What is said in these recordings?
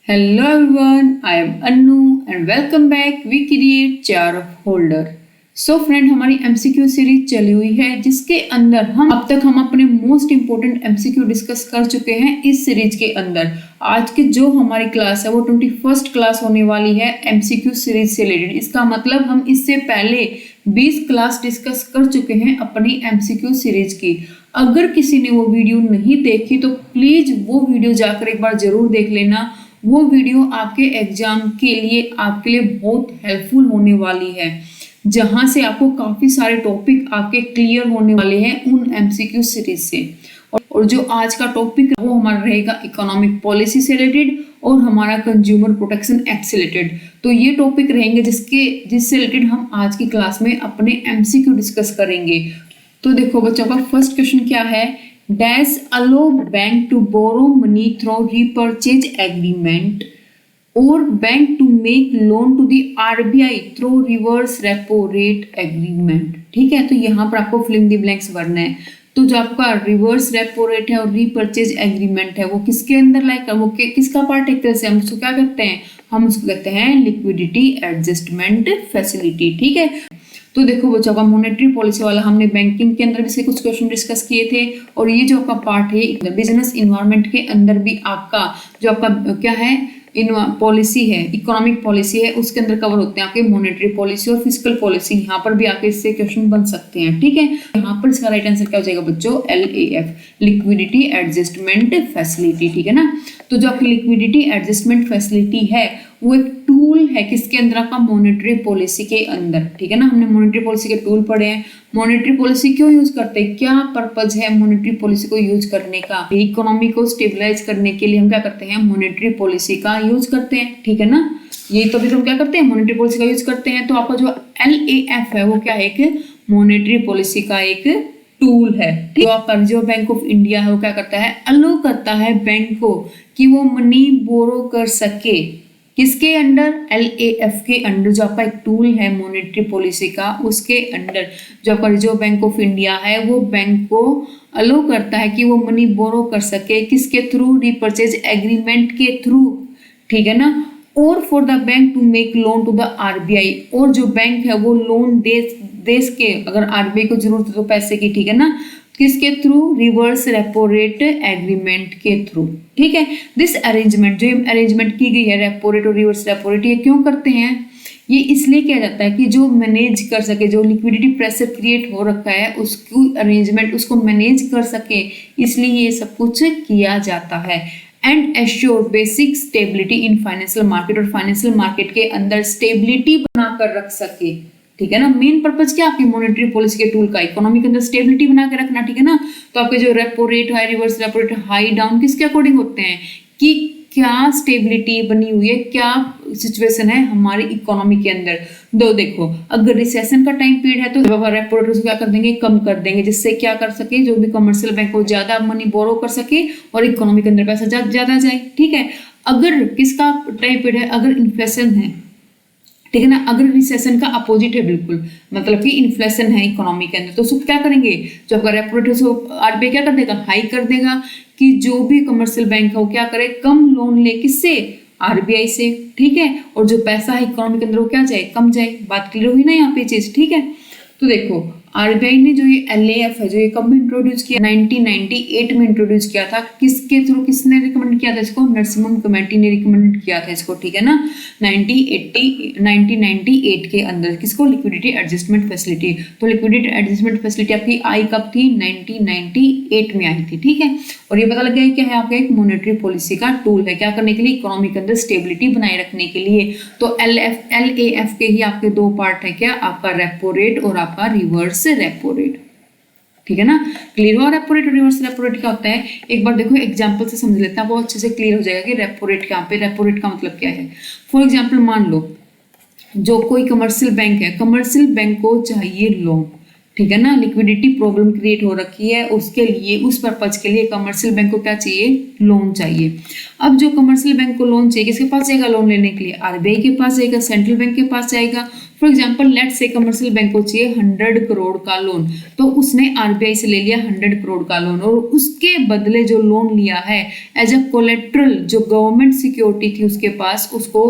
Hello everyone, I am Annu and welcome back. We create jar of holder. So friend, हमारी MCQ series चली हुई है जिसके अंदर हम अब तक अपने मोस्ट इम्पोर्टेंट MCQ डिस्कस कर चुके हैं इस सीरीज के अंदर। आज की जो हमारी क्लास है वो 21st क्लास होने वाली है MCQ सीरीज से रिलेटेड। इसका मतलब हम इससे पहले 20 क्लास डिस्कस कर चुके हैं अपनी MCQ सीरीज की। अगर किसी ने वो वीडियो नहीं देखी तो प्लीज वो वीडियो जाकर एक बार जरूर देख लेना। वो वीडियो आपके एग्जाम के लिए आपके लिए बहुत हेल्पफुल होने वाली है, जहां से आपको काफी सारे टॉपिक आपके क्लियर होने वाले हैं उन MCQ सीरीज से। और जो आज का टॉपिक है वो हमारा रहेगा इकोनॉमिक पॉलिसी से रिलेटेड और हमारा कंज्यूमर प्रोटेक्शन एक्ट से रिलेटेड। तो ये टॉपिक रहेंगे जिससे रिलेटेड हम आज की क्लास में अपने MCQ डिस्कस करेंगे। तो देखो बच्चों का फर्स्ट क्वेश्चन क्या है, dash allow bank to borrow money through repurchase agreement और bank to make loan to the RBI through reverse repo rate agreement. ठीक है, तो यहाँ पर आपको फिल इन दी ब्लैंक्स भरना है। तो जो आपका रिवर्स रेपो रेट है और रीपर्चेज एग्रीमेंट है वो किसके अंदर लाइक वो किसका पार्ट है? एक तरह से हम उसको क्या कहते हैं, हम उसको कहते हैं लिक्विडिटी एडजस्टमेंट फैसिलिटी। ठीक है, तो देखो बच्चों का मॉनेटरी पॉलिसी वाला हमने बैंकिंग के अंदर भी से कुछ क्वेश्चन डिस्कस किए थे, और ये जो आपका पार्ट है बिजनेस इन्वायरमेंट के अंदर भी आपका जो आपका क्या है पॉलिसी है, इकोनॉमिक पॉलिसी है, उसके अंदर कवर होते हैं आपके मॉनेटरी पॉलिसी और फिजिकल पॉलिसी। यहाँ पर भी आपके इससे क्वेश्चन बन सकते हैं। ठीक है, यहाँ पर इसका राइट आंसर क्या हो जाएगा बच्चों? LAF, liquidity adjustment facility. ठीक है ना, तो जो आपकी लिक्विडिटी एडजस्टमेंट फैसिलिटी है वो एक टूल है किसके अंदर? आपका मॉनेटरी पॉलिसी के अंदर। ठीक है ना, हमने मॉनेटरी पॉलिसी के टूल पढ़े हैं। मॉनेटरी पॉलिसी क्यों यूज करते हैं, क्या पर्पज है मॉनेटरी पॉलिसी को यूज करने का? इकोनॉमी को स्टेबलाइज करने के लिए हम क्या करते हैं? मॉनेटरी पॉलिसी का यूज करते हैं। ठीक है ना, यही तो भी हम क्या करते हैं? मॉनेटरी पॉलिसी का यूज करते हैं। तो आपका जो LAF है वो क्या है? एक मॉनेटरी पॉलिसी का एक टूल है। जो आपका रिजर्व बैंक ऑफ इंडिया है वो क्या करता है? अलो करता है बैंक को कि वो मनी बोरो कर सके। किसके अंडर? LAF के अंडर। जो आपका एक टूल है मॉनेटरी पॉलिसी का उसके अंडर जो आपका रिजर्व बैंक ऑफ इंडिया है वो बैंक को अलो करता है कि वो मनी बोरो कर सके। किसके थ्रू? रिपर्चेज एग्रीमेंट के थ्रू। ठीक है ना, और for the bank to make loan to the RBI, और जो बैंक है वो लोन देश के अगर RBI को जरूरत है तो पैसे की। ठीक है ना, किसके through? Reverse repo rate agreement के थ्रू। ठीक है, दिस अरेंजमेंट जो अरेंजमेंट की गई है रेपो रेट और रिवर्स रेपो रेट, ये क्यों करते हैं? ये इसलिए किया जाता है कि जो मैनेज कर सके, जो लिक्विडिटी प्रेशर क्रिएट हो रखा है उसको अरेंजमेंट उसको मैनेज कर सके, इसलिए ये सब कुछ किया जाता है। And assure basic stability in financial market, और फाइनेंशियल मार्केट के अंदर स्टेबिलिटी बनाकर रख सके। ठीक है ना, मेन पर्पज क्या आपकी मॉनेटरी पॉलिसी के टूल का? इकोनॉमी के अंदर स्टेबिलिटी बना के रखना। ठीक है ना, तो आपके जो रेपो रेट है, reverse repo rate high down किसके अकॉर्डिंग होते हैं कि क्या स्टेबिलिटी बनी हुई है, क्या सिचुएशन है हमारी इकोनॉमी के अंदर। दो देखो, अगर रिसेशन का टाइम पीरियड है तो रेपो रेट क्या कर देंगे? कम कर देंगे, जिससे क्या कर सके जो भी कमर्शियल बैंक हो ज्यादा मनी बोरो कर सके और इकोनॉमी के अंदर पैसा ज्यादा जाए। ठीक है, अगर किसका टाइम पीरियड है? अगर इन्फ्लेशन है। ठीक है ना, अगर रिसेशन का अपोजिट है बिल्कुल, मतलब कि इन्फ्लेशन है इकोनॉमी के अंदर, तो उसको क्या करेंगे? जो आपका रेपो रेट है RBI क्या कर देगा? हाई कर देगा कि जो भी कमर्शियल बैंक है वो क्या करे? कम लोन ले। किससे? RBI से। ठीक है, और जो पैसा है इकोनॉमी के अंदर वो क्या जाए? कम जाए। बात क्लियर हुई ना यहाँ पे चीज? ठीक है, तो देखो RBI ने जो ये LAF है जो ये कब इंट्रोड्यूस किया? 1998 में इंट्रोड्यूस किया था। किसके थ्रू? किसने रिकमेंड किया था इसको? नरसिम्हम कमेटी ने रिकमेंड किया था इसको। ठीक है ना, 1998 के अंदर। किसको? Liquidity adjustment facility. तो लिक्विडिटी एडजस्टमेंट फैसिलिटी आपकी आई कब थी? 1998 में आई थी। ठीक है, और ये पता लग गया क्या है? आपका एक मॉनेटरी पॉलिसी का टूल है, क्या करने के लिए? इकोनॉमी के अंदर स्टेबिलिटी बनाए रखने के लिए। तो LAF के ही आपके दो पार्ट है, क्या? आपका रेपो रेट और आपका रिवर्स रेपो रेट। ठीक है ना, क्लियर हुआ? रेपो रेट और रिवर्स रेपो रेट क्या होता है? एक बार देखो एग्जांपल से समझ लेते हैं, बहुत अच्छे से क्लियर हो जाएगा कि रेपो रेट क्या पे रेपो रेट का मतलब क्या है। फॉर एग्जांपल मान लो जो कोई कमर्शियल बैंक है, कमर्शियल बैंक को चाहिए लोन। ठीक है ना, लिक्विडिटी प्रॉब्लम क्रिएट हो रखी है, उसके लिए उस पर्पज के लिए कमर्शियल बैंक को क्या चाहिए? लोन चाहिए। अब जो कमर्शियल बैंक को लोन चाहिए किसके पास जाएगा लोन लेने के लिए? RBI के पास जाएगा, सेंट्रल बैंक के पास जाएगा। फॉर एग्जाम्पल लेट से कमर्शियल बैंक को चाहिए 100 करोड़ का लोन, तो उसने आरबीआई से ले लिया 100 करोड़ का लोन और उसके बदले जो लोन लिया है एज अ कोलेट्रल, जो गवर्नमेंट सिक्योरिटी थी उसके पास, उसको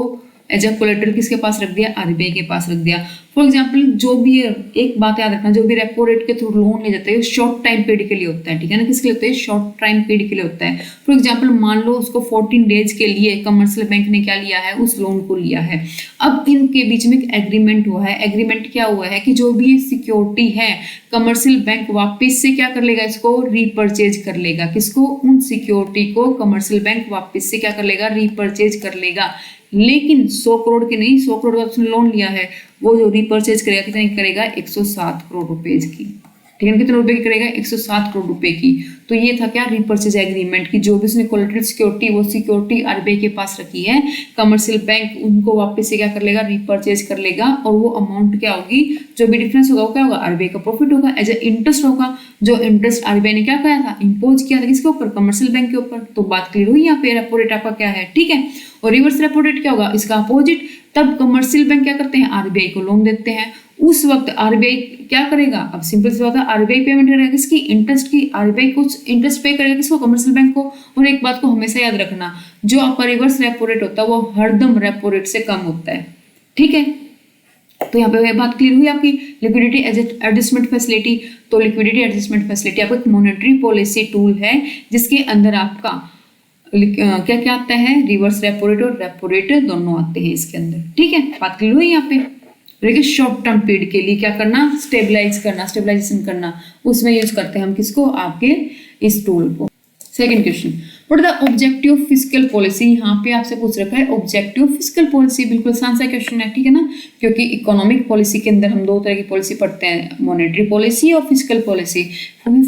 एज अ कोलेट्रल किसके पास रख दिया, आरबीआई के पास रख दिया। फॉर एग्जाम्पल जो भी एक बात याद रखना, जो भी रेपो रेट के थ्रू लोन ले जाते हैं शॉर्ट टाइम पीरियड के लिए होता है, ठीक है ना, किसके लिए होता है, शॉर्ट टाइम पीरियड के लिए होता है। फॉर एग्जाम्पल मान लो उसको 14 डेज के लिए कमर्शियल बैंक ने क्या लिया है, उस लोन को लिया है। अब इनके बीच में एक एग्रीमेंट हुआ है, एग्रीमेंट क्या हुआ है कि जो भी ये सिक्योरिटी है कमर्शियल बैंक वापस से क्या कर लेगा, इसको रीपरचेज कर लेगा, किसको, उन सिक्योरिटी को कमर्शियल बैंक वापस से क्या कर लेगा, रीपरचेज कर लेगा। लेकिन 100 करोड़ की नहीं, 100 करोड़ का उसने लोन लिया है, वो जो रिपर्चेज करेगा कितने की करेगा, 107 करोड़ रुपए की, ठीक है, कितने रुपए की करेगा, 107 करोड़ रुपए की। तो ये था क्या, रिपर्चेज एग्रीमेंट की जो भी उसने कोलेटरल सिक्योरिटी, वो सिक्योरिटी आरबीआई के पास रखी है, कमर्शियल बैंक उनको वापस से क्या कर लेगा, रिपर्चेज कर लेगा, और वो अमाउंट क्या होगी, जो भी डिफरेंस होगा वो क्या होगा, आरबीआई का प्रॉफिट होगा, एज ए इंटरेस्ट होगा, जो इंटरेस्ट आरबीआई ने क्या किया था, इम्पोज किया था किसके ऊपर, कमर्शियल बैंक के ऊपर। तो बात क्लियर हुई यहाँ पे, रेपो रेट आपका क्या है, ठीक है। और रिवर्स रेपो रेट क्या होगा, इसका अपोजिट। तब कमर्शियल बैंक क्या करते हैं, आरबीआई को लोन देते हैं, उस वक्त आरबीआई क्या करेगा, अब सिंपल सी बात है, आरबीआई पेमेंट करेगा किसकी, इंटरेस्ट की, आरबीआई कुछ इंटरेस्ट पे करेगा किसको, कमर्शियल बैंक को। और एक बात को हमेशा याद रखना, जो आपका रिवर्स रेपो रेट होता है वो हरदम रेपो रेट से कम होता है, ठीक है। तो यहाँ पे बात क्लियर हुई आपकी। लिक्विडिटी एडजस्टमेंट फैसिलिटी, तो लिक्विडिटी एडजस्टमेंट फैसिलिटी आपका एक मॉनेटरी पॉलिसी टूल है जिसके अंदर आपका क्या क्या आता है, रिवर्स रेपो रेट और रेपो रेट दोनों आते हैं इसके अंदर, ठीक है। बात क्लियर हुई यहाँ पे। देखिए शॉर्ट टर्म पीरियड के लिए क्या करना, स्टेबलाइज करना, स्टेबलाइजेशन करना, उसमें यूज करते हैं हम किसको, आपके इस टूल को। Second question, what the objective fiscal policy, यहाँ पे आपसे पूछ रखा है ऑब्जेक्टिव फिस्कल पॉलिसी, बिल्कुल आसान सा क्वेश्चन है, ठीक है ना, क्योंकि इकोनॉमिक पॉलिसी के अंदर हम दो तरह की पॉलिसी पढ़ते हैं, मॉनेटरी पॉलिसी और फिस्कल पॉलिसी।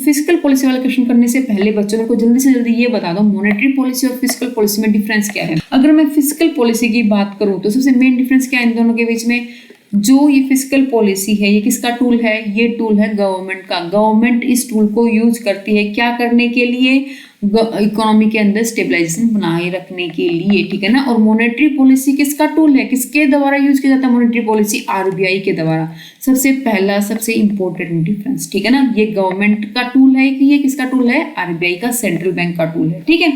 फिस्कल पॉलिसी वाला क्वेश्चन करने से पहले बच्चों मेरे को जल्दी से जल्दी ये बता दो, मॉनेटरी पॉलिसी और फिस्कल पॉलिसी में डिफरेंस क्या है। अगर मैं फिस्कल पॉलिसी की बात करूँ तो सबसे मेन डिफरेंस क्या है इन दोनों के बीच में, जो ये फिस्कल पॉलिसी है ये किसका टूल है, ये टूल है गवर्नमेंट का। गवर्नमेंट इस टूल को यूज करती है क्या करने के लिए, इकोनॉमी के अंदर स्टेबलाइजेशन बनाए रखने के लिए, ठीक है ना। और मॉनेटरी पॉलिसी किसका टूल है, किसके द्वारा यूज किया जाता है मॉनेटरी पॉलिसी, आरबीआई के द्वारा। सबसे पहला सबसे इंपॉर्टेंट डिफरेंस, ठीक है ना, ये गवर्नमेंट का टूल है कि ये किसका टूल है, आरबीआई का, सेंट्रल बैंक का टूल है, ठीक है।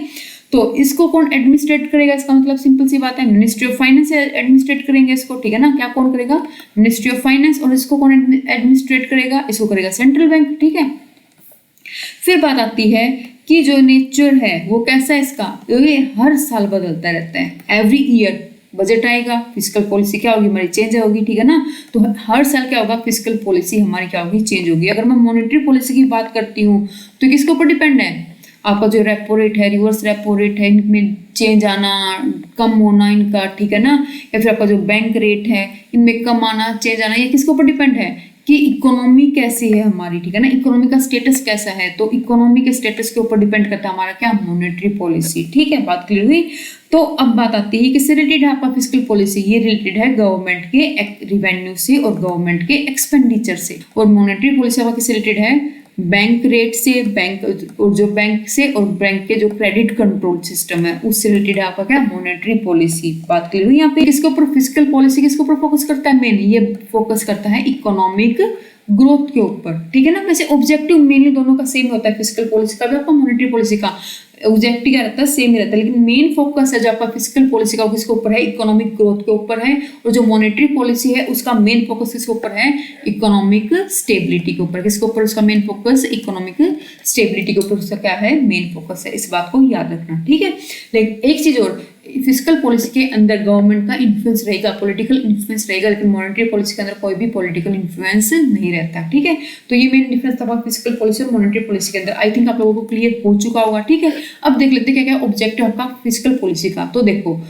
तो इसको कौन एडमिनिस्ट्रेट करेगा, इसका मतलब सिंपल सी बात है, मिनिस्ट्री ऑफ फाइनेंस एडमिनिस्ट्रेट करेंगे इसको, ठीक है ना। क्या कौन करेगा, मिनिस्ट्री ऑफ फाइनेंस। और इसको कौन एडमिनिस्ट्रेट करेगा, इसको करेगा सेंट्रल बैंक, ठीक है। फिर बात आती है कि जो नेचर है वो कैसा है इसका, ये हर साल बदलता रहता है, एवरी ईयर बजट आएगा, फिस्कल पॉलिसी क्या होगी हमारी, चेंज होगी, ठीक है ना। तो हर साल क्या होगा, फिस्कल पॉलिसी हमारी क्या होगी, चेंज होगी। अगर मैं मॉनेटरी पॉलिसी की बात करती हूँ तो किसके ऊपर डिपेंड है, आपका जो रेपो रेट है, रिवर्स रेपो रेट है, इनमें चेंज आना, कम होना इनका, ठीक है ना, या फिर आपका जो बैंक रेट है इनमें कम आना, चेंज आना, ये किसके ऊपर डिपेंड है कि इकोनॉमी कैसी है हमारी, ठीक है ना, इकोनॉमी का स्टेटस कैसा है। तो इकोनॉमी के स्टेटस के ऊपर डिपेंड करता है हमारा क्या, मॉनेटरी पॉलिसी, ठीक है। बात क्लियर हुई। तो अब बात आती है किससे रिलेटेड है आपका फिस्कल पॉलिसी, ये रिलेटेड है गवर्नमेंट के रिवेन्यू से और गवर्नमेंट के एक्सपेंडिचर से। और मॉनेटरी पॉलिसी आपका किससे रिलेटेड है, बैंक रेट से, बैंक और जो बैंक से और बैंक के जो क्रेडिट कंट्रोल सिस्टम है उससे रिलेटेड है आपका क्या, मॉनेटरी पॉलिसी। बात क्लियर हुई यहाँ पे। किसके ऊपर फिस्कल पॉलिसी किसके ऊपर फोकस करता है, मेन ये फोकस करता है इकोनॉमिक ग्रोथ के ऊपर, ठीक है ना। वैसे ऑब्जेक्टिव मेनली दोनों का सेम होता है, फिस्कल पॉलिसी का भी आपका मॉनेटरी पॉलिसी का ऑब्जेक्टिव क्या रहता है, सेम ही रहता है, लेकिन मेन फोकस है जो आपका फिस्कल पॉलिसी का किसके ऊपर है, इकोनॉमिक ग्रोथ के ऊपर है। और जो मॉनेटरी पॉलिसी है उसका मेन फोकस किसके ऊपर है, इकोनॉमिक स्टेबिलिटी के ऊपर। किसके ऊपर उसका मेन फोकस, इकोनॉमिक स्टेबिलिटी के ऊपर उसका क्या है, मेन फोकस है। इस बात को याद रखना, ठीक है। लेकिन एक चीज और, फिस्कल पॉलिसी के अंदर गवर्नमेंट का इन्फ्लुएंस रहेगा, पॉलिटिकल इन्फ्लुएंस रहेगा, लेकिन मॉनेटरी पॉलिसी के अंदर कोई भी पॉलिटिकल इन्फ्लुएंस नहीं रहता, ठीक है। तो ये मेन डिफरेंस था फिस्कल पॉलिसी और मॉनेटरी पॉलिसी के अंदर। आई थिंक आप लोगों को क्लियर हो चुका होगा, ठीक है। अब देख लेते हैं क्या क्या ऑब्जेक्टिव आपका फिस्कल पॉलिसी का। तो देखो,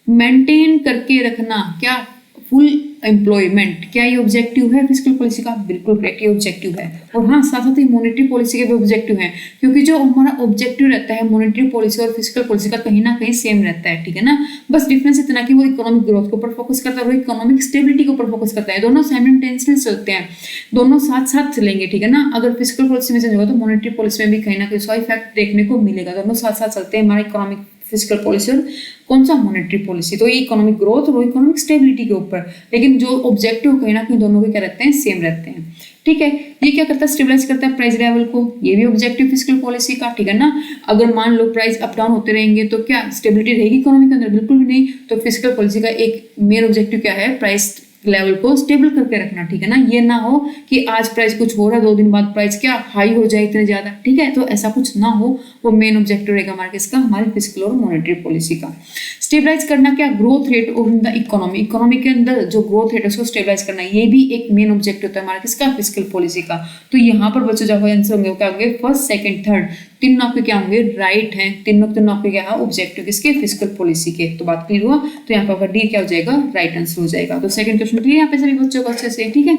मेंटेन करके रखना क्या, फुल एम्प्लॉयमेंट, क्या ये ऑब्जेक्टिव है फिस्कल पॉलिसी का, बिल्कुल करेक्ट, ये ऑब्जेक्टिव है। और हाँ, साथ साथ ही मॉनेटरी पॉलिसी के भी ऑब्जेक्टिव हैं, क्योंकि जो हमारा ऑब्जेक्टिव रहता है मॉनेटरी पॉलिसी और फिस्कल पॉलिसी का कहीं ना कहीं सेम रहता है, ठीक है ना। बस डिफरेंस इतना कि वो इकोनॉमिक ग्रोथ के ऊपर फोकस करता है और इकोनॉमिक स्टेबिलिटी के ऊपर फोकस करता है। दोनों साइमल्टेनियसली चलते हैं, दोनों साथ साथ चलेंगे, ठीक है ना। अगर फिस्कल पॉलिसी में चेंज होगा तो मॉनेटरी पॉलिसी में भी कहीं ना कहीं उसका इफेक्ट देखने को मिलेगा, दोनों साथ साथ चलते हैं। हमारा इकोनॉमिक फिजिकल पॉलिसी और कौन सा मॉनेटरी पॉलिसी। तो ये इकोनॉमिक ग्रोथ और इकोनॉमिक स्टेबिलिटी के ऊपर, लेकिन जो ऑब्जेक्टिव कहीं ना कहीं दोनों के क्या रहते हैं, सेम रहते हैं। ठीक है, ये क्या करता है, स्टेबलाइज करता है प्राइस लेवल को, ये भी ऑब्जेक्टिव फिजिकल पॉलिसी का। ठीक है ना, अगर मान लो प्राइस अप डाउन होते रहेंगे तो क्या स्टेबिलिटी रहेगी इकोनॉमी के अंदर? बिल्कुल भी नहीं। तो फिजिकल पॉलिसी का एक मेन ऑब्जेक्टिव क्या है, प्राइस लेवल को स्टेबल करके रखना। ठीक है ना, ये ना हो कि आज प्राइस कुछ हो रहा है, 2 दिन बाद प्राइस क्या हाई हो जाए इतने ज्यादा। ठीक है, तो ऐसा कुछ ना हो, वो मेन ऑब्जेक्टिव रहेगा हमारे किसका, हमारे फिजिकल और मॉनेटरी पॉलिसी का। स्टेबलाइज करना क्या, growth rate of the economy, economy के अंदर जो ग्रोथ रेट है उसको स्टेबलाइज करना, ये भी एक मेन ऑब्जेक्टिव होता है हमारा किसका, फिजिकल पॉलिसी का। तो यहाँ पर बच्चों जब आंसर होंगे क्या होंगे, फर्स्ट सेकंड थर्ड तीनों आपके क्या होंगे, राइट हैं। तीनों आपके क्या है, ऑब्जेक्टिव किसके, फिजिकल पॉलिसी के। तो बात क्लियर हुआ, तो यहाँ पर डी क्या हो जाएगा, राइट आंसर हो जाएगा। तो सेकंड क्वेश्चन क्लियर यहाँ पे सभी बच्चों को अच्छे से। ठीक है,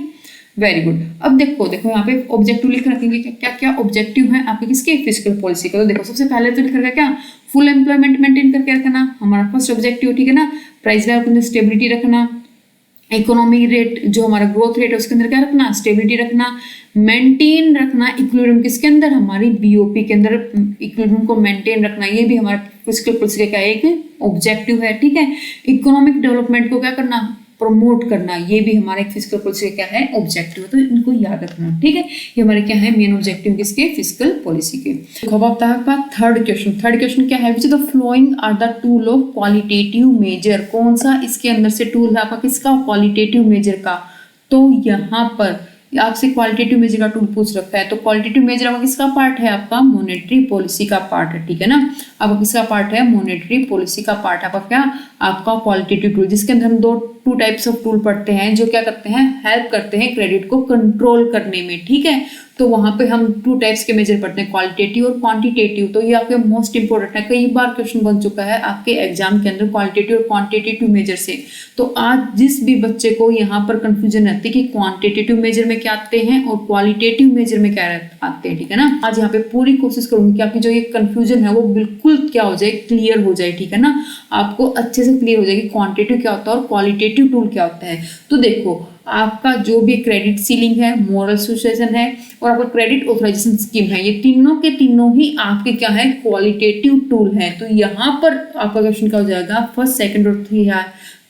वेरी गुड। अब देखो यहाँ पे ऑब्जेक्टिव लिख रखेंगे, क्या क्या ऑब्जेक्टिव है आपके किसके, फिजिकल पॉलिसी का। तो देखो सबसे पहले तो लिख रखा क्या, फुल एम्प्लॉयमेंट मेंटेन करके रखना, हमारा फर्स्ट ऑब्जेक्टिव। ठीक है ना, प्राइस लेवल के अंदर स्टेबिलिटी रखना, इकोनॉमी रेट जो हमारा ग्रोथ रेट है उसके अंदर क्या रखना, स्टेबिलिटी रखना, मेंटेन रखना इक्विलिब्रियम किसके अंदर, हमारी बीओपी के अंदर इक्विलिब्रियम को मेंटेन रखना, ये भी हमारा फिजिकल पॉलिसी का एक ऑब्जेक्टिव है। ठीक है, इकोनॉमिक डेवलपमेंट को क्या करना, प्रमोट करना, ये भी हमारे एक फिजिकल पॉलिसी का क्या है, ऑब्जेक्टिव। तो इनको याद रखना। ठीक है, ये हमारे क्या है, मेन ऑब्जेक्टिव किसके, फिजिकल पॉलिसी के। अब आता है आपका थर्ड क्वेश्चन क्या है, which the following are the tool of qualitative measure. कौन सा इसके अंदर से टूल है आपका किसका, क्वालिटेटिव मेजर का। तो यहाँ पर आपसे क्वालिटेटिव मेजर का टूल पूछ रखा है, तो क्वालिटेटिव मेजर आपका किसका पार्ट है, आपका मॉनेटरी पॉलिसी का पार्ट है। ठीक है ना, आपका किसका पार्ट है, मॉनेटरी पॉलिसी का पार्ट है आपका क्या, आपका क्वालिटेटिव टूल, जिसके अंदर हम टू टाइप्स ऑफ टूल पढ़ते हैं जो क्या करते हैं, हेल्प करते हैं क्रेडिट को कंट्रोल करने में। ठीक है, तो वहां पे हम 2 टाइप्स के मेजर पढ़ते हैं, क्वालिटेटिव और क्वांटिटेटिव। तो ये आपके मोस्ट इंपोर्टेंट है, कई बार क्वेश्चन बन चुका है आपके एग्जाम के अंदर क्वालिटेटिव और क्वांटिटेटिव मेजर से। तो आज जिस भी बच्चे को यहाँ पर कंफ्यूजन रहती है कि क्वांटिटेटिव मेजर में क्या आते हैं और क्वालिटेटिव मेजर में क्या आते हैं, ठीक है ना, आज यहाँ पे पूरी कोशिश करूंगी कि आपकी जो ये कंफ्यूजन है वो बिल्कुल क्या हो जाए, क्लियर हो जाए। ठीक है ना, आपको अच्छे से क्लियर हो जाएगी क्वांटिटेटिव क्या होता है और क्वालिटेटिव टूल क्या होता है। तो देखो आपका जो भी क्रेडिट सीलिंग है, मोरल सुसेशन है और आपका क्रेडिट ऑथराइजेशन स्कीम है, ये तीनों के तीनों ही आपके क्या है, क्वालिटेटिव टूल है। तो यहाँ पर आपका क्वेश्चन क्या हो जाएगा, फर्स्ट सेकंड और थ्री है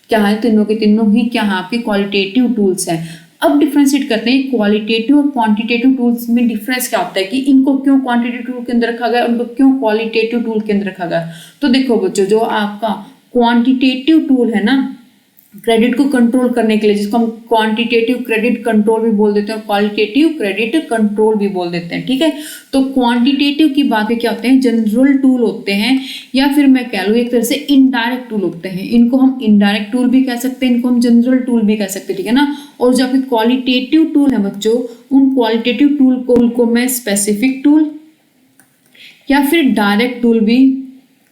क्या है, तीनों के तीनों ही क्या है, आपके क्वालिटेटिव टूल्स है। अब डिफ्रेंशिएट करते हैं क्वालिटेटिव और क्वांटिटेटिव टूल्स में डिफरेंस क्या होता है, कि इनको क्यों क्वांटिटेटिव टूल के अंदर रखा गया, उनको क्यों क्वालिटेटिव टूल के अंदर रखा गया। तो देखो बच्चों, जो आपका क्वांटिटेटिव टूल है ना क्रेडिट को कंट्रोल करने के लिए, जिसको हम क्वांटिटेटिव क्रेडिट कंट्रोल भी बोल देते हैं और क्वालिटेटिव क्रेडिट कंट्रोल भी बोल देते हैं। ठीक है, तो क्वांटिटेटिव की बातें क्या होते हैं, जनरल टूल होते हैं या फिर मैं कह लूँ एक तरह से इनडायरेक्ट टूल होते हैं। इनको हम इनडायरेक्ट टूल भी कह सकते हैं, इनको हम जनरल टूल भी कह सकते हैं। ठीक है ना, और जो आपके क्वालिटेटिव टूल है बच्चों, उन क्वालिटेटिव टूल को मैं स्पेसिफिक टूल या फिर डायरेक्ट टूल भी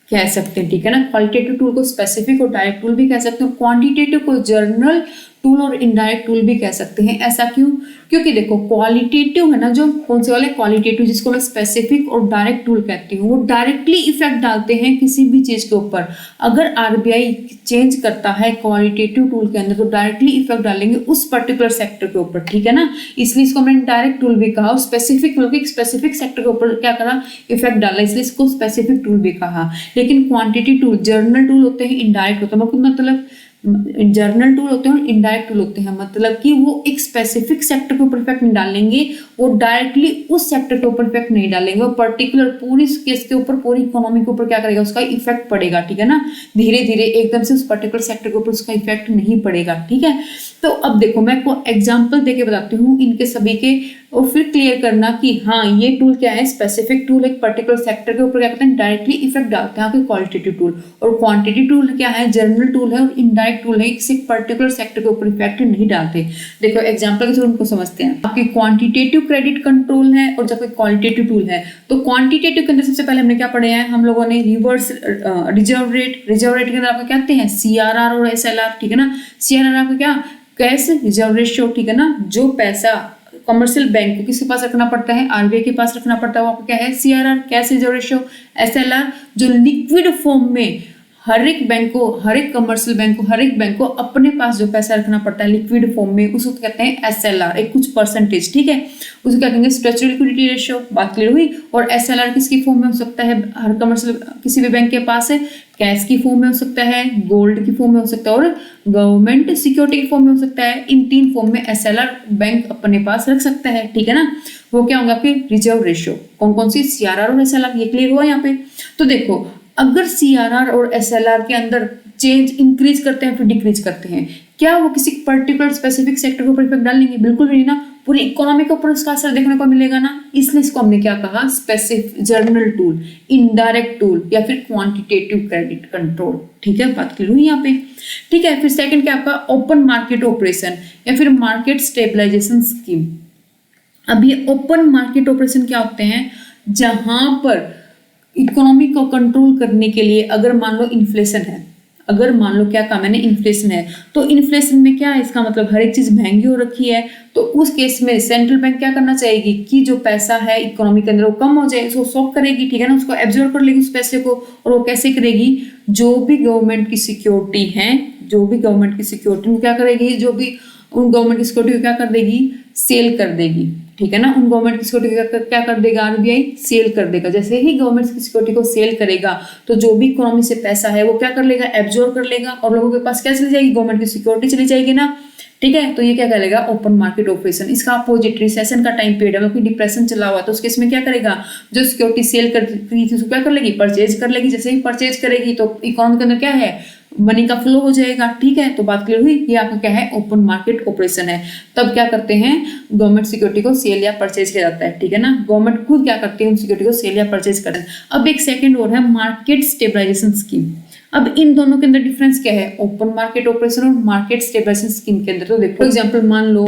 कह सकते हैं। ठीक है ना, क्वालिटेटिव टूल को स्पेसिफिक और डायरेक्ट टूल भी कह सकते हैं, क्वांटिटेटिव को जनरल टूल और इनडायरेक्ट टूल भी कह सकते हैं। ऐसा क्यों, क्योंकि देखो क्वालिटेटिव है ना, जो कौन से वाले क्वालिटेटिव, जिसको मैं स्पेसिफिक और डायरेक्ट टूल कहती हूँ, वो डायरेक्टली इफेक्ट डालते हैं किसी भी चीज के ऊपर। अगर आरबीआई चेंज करता है क्वालिटेटिव टूल के अंदर, तो डायरेक्टली इफेक्ट डालेंगे उस पर्टिकुलर सेक्टर के ऊपर। ठीक है ना, इसलिए इसको मैंने डायरेक्ट टूल भी कहा, स्पेसिफिक मतलब स्पेसिफिक सेक्टर के ऊपर क्या करा, इफेक्ट डाला, इसलिए इसको स्पेसिफिक टूल भी कहा। लेकिन क्वांटिटी टूल जनरल टूल होते हैं, इनडायरेक्ट होता है, मतलब जर्नल टूल होते हैं और इनडायरेक्ट टूल होते हैं, मतलब कि वो एक स्पेसिफिक सेक्टर के ऊपर इफेक्ट नहीं डालेंगे, वो डायरेक्टली उस सेक्टर के ऊपर इफेक्ट नहीं डालेंगे, वो पर्टिकुलर पूरी केस के ऊपर, पूरी इकोनॉमी के ऊपर क्या करेगा, उसका इफेक्ट पड़ेगा। ठीक है ना, धीरे धीरे एकदम से उस पर्टिकुलर सेक्टर के ऊपर उसका इफेक्ट नहीं पड़ेगा। ठीक है, तो अब देखो मैं आपको एग्जाम्पल देके बताती हूँ इनके सभी के, और फिर क्लियर करना कि हाँ ये टूल क्या है, स्पेसिफिक टूल एक पर्टिकुलर सेक्टर के ऊपर क्या करते हैं, डायरेक्टली इफेक्ट डालते हैं आपके क्वालिटेटिव टूल, और क्वांटिटी टूल क्या है, जनरल टूल है और इनडायरेक्ट टूल है, किसी पर्टिकुलर सेक्टर के ऊपर इफेक्ट नहीं डालते। देखो एग्जाम्पल के थ्रू उनको समझते हैं। आपकी क्वांटिटेटिव क्रेडिट कंट्रोल है और जब क्वालिटेटिव टूल है, तो क्वांटिटेटिव के अंदर सबसे पहले हमने क्या पढ़े हैं, हम लोगों ने रिवर्स रिजर्व रेट के अंदर आपका क्या कहते हैं, CRR और SLR। ठीक है ना, CRR आपका क्या, कैश रिजर्व रेशियो। ठीक है ना, जो पैसा कमर्शियल बैंक को किसके पास रखना पड़ता है, आरबीआई के पास रखना पड़ता है, वो आपका क्या है, CRR cash reserve ratio. SLR जो लिक्विड फॉर्म में हर एक बैंक को, हर एक कमर्शियल बैंक को, हर एक बैंक को अपने पास जो पैसा रखना पड़ता है लिक्विड फॉर्म में, उसको कहते हैं SLR, एक कुछ परसेंटेज, ठीक है, उसको क्या कहेंगे स्ट्रेचड लिक्विडिटी रेशियो। बात क्लियर हुई। और SLR किसकी फॉर्म में हो सकता है, हर कमर्शियल किसी भी बैंक के पास है, कैश की फॉर्म में हो सकता है, गोल्ड की फॉर्म में हो सकता है और गवर्नमेंट सिक्योरिटी की फॉर्म में हो सकता है। इन 3 फॉर्म में SLR बैंक अपने पास रख सकता है, ठीक है ना। वो क्या होगा आपके रिजर्व रेशियो, कौन कौन सी, CRR और SLR, ये क्लियर हुआ यहाँ पे। तो देखो अगर CRR और SLR के अंदर चेंज इंक्रीज करते हैं फिर डिक्रीज करते हैं, क्या वो किसी पर्टिकुलर स्पेसिफिक सेक्टर के ऊपर इफेक्ट डालेंगे? बिल्कुल भी नहीं ना, पूरी इकोनॉमी के ऊपर उसका असर देखने को मिलेगा ना। इसलिए इसको हमने क्या कहा, specific journal tool, indirect tool या फिर क्वांटिटेटिव क्रेडिट कंट्रोल, ठीक है, बात क्लियर हुई यहाँ पे। ठीक है, फिर सेकंड क्या आपका ओपन मार्केट ऑपरेशन या फिर मार्केट स्टेबलाइजेशन स्कीम। अब ये ओपन मार्केट ऑपरेशन क्या होते हैं, जहां पर इकोनॉमी को कंट्रोल करने के लिए अगर मान लो इन्फ्लेशन है, अगर मान लो क्या कहा मैंने, इन्फ्लेशन है, तो इन्फ्लेशन में क्या है, इसका मतलब हर एक चीज महंगी हो रखी है, तो उस केस में सेंट्रल बैंक क्या करना चाहेगी कि जो पैसा है इकोनॉमी के अंदर वो कम हो जाए, उसको सॉक करेगी, ठीक है ना, उसको एब्जॉर्ब कर लेगी उस पैसे को। और वो कैसे करेगी, जो भी गवर्नमेंट की सिक्योरिटी है, जो भी गवर्नमेंट की सिक्योरिटी क्या करेगी, जो भी उन गवर्नमेंट की सिक्योरिटी को क्या कर देगी, सेल कर देगी, ठीक है ना। उन गवर्नमेंट की सिक्योरिटी को क्या कर देगा, RBI सेल कर देगा। जैसे ही गवर्नमेंट की सिक्योरिटी को सेल करेगा तो जो भी इकोनॉमी से पैसा है वो क्या कर लेगा, एब्जॉर्ब कर लेगा और लोगों के पास क्या चली जाएगी, गवर्नमेंट की सिक्योरिटी चली जाएगी ना, ठीक है। तो ये क्या करेगा, ओपन मार्केट ऑपरेशन। इसका अपोजिट रिसेशन का टाइम पीरियड है, मतलब डिप्रेशन चला हुआ तो उसके इसमें क्या करेगा, जो सिक्योरिटी सेल कर रही थी उसको क्या कर लेगी, परचेज कर लेगी। जैसे ही परचेज करेगी तो इकोनॉमी के अंदर क्या है, मनी का फ्लो हो जाएगा, ठीक है। तो बात क्लियर हुई, ये आपका क्या है, ओपन मार्केट ऑपरेशन है। तब क्या करते हैं, गवर्नमेंट सिक्योरिटी को सेल या परचेज किया जाता है, ठीक है ना। गवर्नमेंट खुद क्या करती है, उन सिक्योरिटी को सेल या परचेज करते हैं। अब एक सेकंड और है मार्केट स्टेबलाइजेशन स्कीम। अब इन दोनों के अंदर डिफरेंस क्या है, ओपन मार्केट ऑपरेशन और मार्केट स्टेबलाइजेशन स्कीम के अंदर। तो देखो एग्जांपल मान लो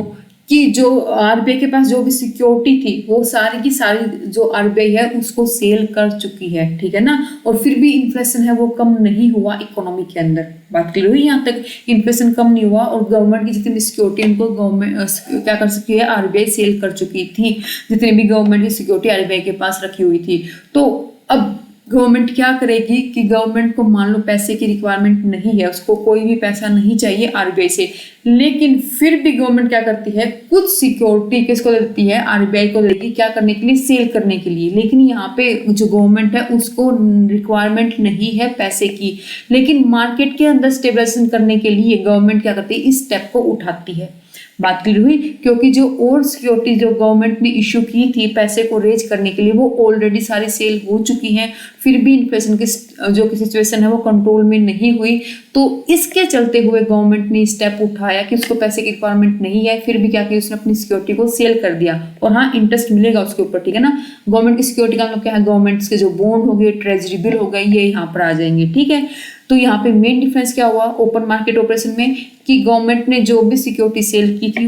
कि जो RBI के पास जो भी सिक्योरिटी थी वो सारी की सारी जो RBI है उसको सेल कर चुकी है, ठीक है ना, और फिर भी इन्फ्लेशन है वो कम नहीं हुआ इकोनॉमी के अंदर। बात क्लियर हुई, यहाँ तक इन्फ्लेशन कम नहीं हुआ और गवर्नमेंट की जितनी सिक्योरिटी उनको गवर्नमेंट क्या कर सकती है, RBI सेल कर चुकी थी, जितनी भी गवर्नमेंट की सिक्योरिटी RBI के पास रखी हुई थी। तो अब गवर्नमेंट क्या करेगी कि गवर्नमेंट को मान लो पैसे की रिक्वायरमेंट नहीं है, उसको कोई भी पैसा नहीं चाहिए RBI से, लेकिन फिर भी गवर्नमेंट क्या करती है, कुछ सिक्योरिटी किसको देती है, RBI को देती है, क्या करने के लिए, सेल करने के लिए। लेकिन यहाँ पे जो गवर्नमेंट है उसको रिक्वायरमेंट नहीं है पैसे की, लेकिन मार्केट के अंदर स्टेबलाइजेशन करने के लिए गवर्नमेंट क्या करती है, इस स्टेप को उठाती है। बात क्लियर हुई, क्योंकि जो और सिक्योरिटी जो गवर्नमेंट ने इश्यू की थी पैसे को रेज करने के लिए वो ऑलरेडी सारी सेल हो चुकी हैं, फिर भी इन्फ्लेशन की जो की सिचुएशन है वो कंट्रोल में नहीं हुई। तो इसके चलते हुए गवर्नमेंट ने स्टेप उठाया कि उसको पैसे की रिक्वायरमेंट नहीं है, फिर भी क्या किया, उसने अपनी सिक्योरिटी को सेल कर दिया और हाँ इंटरेस्ट मिलेगा उसके ऊपर, ठीक है ना। गवर्नमेंट की सिक्योरिटी का मतलब क्या है, गवर्नमेंट के जो बॉन्ड हो गए, ट्रेजरी बिल हो गए, ये यहाँ पर आ जाएंगे, ठीक है। तो यहाँ पे मेन डिफरेंस क्या हुआ ओपन मार्केट ऑपरेशन में, कि गवर्नमेंट ने जो भी सिक्योरिटी सेल की थी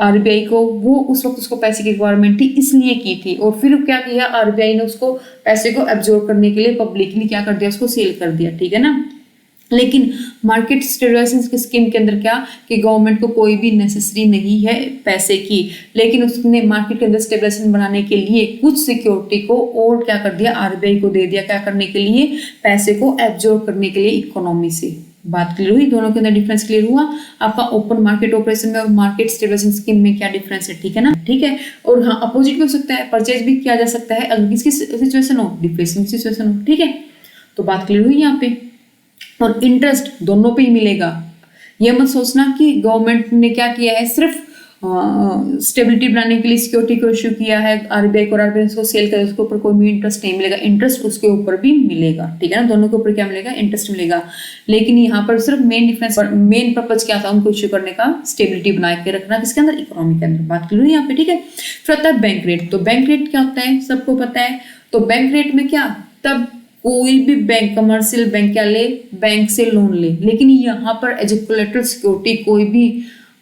RBI को, वो उस वक्त उसको पैसे की रिक्वायरमेंट थी इसलिए की थी, और फिर क्या किया RBI ने उसको पैसे को एब्जॉर्ब करने के लिए पब्लिकली क्या कर दिया, उसको सेल कर दिया, ठीक है ना। लेकिन मार्केट स्टेबलाइजेशन की स्कीम के अंदर क्या कि गवर्नमेंट को कोई भी नेसेसरी नहीं है पैसे की, लेकिन उसने मार्केट के अंदर स्टेबलाइजेशन बनाने के लिए कुछ सिक्योरिटी को और क्या कर दिया, RBI को दे दिया, क्या करने के लिए, पैसे को एब्जॉर्ब करने के लिए इकोनॉमी से। बात क्लियर हुई, दोनों के अंदर डिफरेंस क्लियर हुआ आपका ओपन मार्केट ऑपरेशन में और मार्केट स्टेबलाइजेशन स्कीम में क्या डिफरेंस है, ठीक है ना, ठीक है। और हाँ अपोजिट भी हो सकता है, परचेज भी किया जा सकता है अगर किसकी सिचुएशन हो, डिफरेंस की सिचुएशन हो, ठीक है। तो बात क्लियर हुई यहाँ पे, और इंटरेस्ट दोनों पे ही मिलेगा। ये मत सोचना कि गवर्नमेंट ने क्या किया है, सिर्फ स्टेबिलिटी बनाने के लिए सिक्योरिटी को इश्यू किया है RBI को, RBI उसको सेल करे, उसके ऊपर कोई भी इंटरेस्ट नहीं मिलेगा, इंटरेस्ट उसके ऊपर भी मिलेगा, ठीक है ना, दोनों के ऊपर क्या मिलेगा, इंटरेस्ट मिलेगा। लेकिन यहाँ पर सिर्फ मेन डिफरेंस, मेन पर्पज क्या था, उनको इश्यू करने का, स्टेबिलिटी बना के रखना किसके अंदर, इकोनॉमी के अंदर। बात क्लियर यहाँ पे, ठीक है। फिर आता है बैंक रेट। तो बैंक रेट क्या होता है सबको पता है। तो बैंक रेट में क्या, तब कोई भी बैंक, कमर्शियल बैंक क्या ले, बैंक से लोन ले, लेकिन यहाँ पर एज ए कोलेटरल सिक्योरिटी कोई भी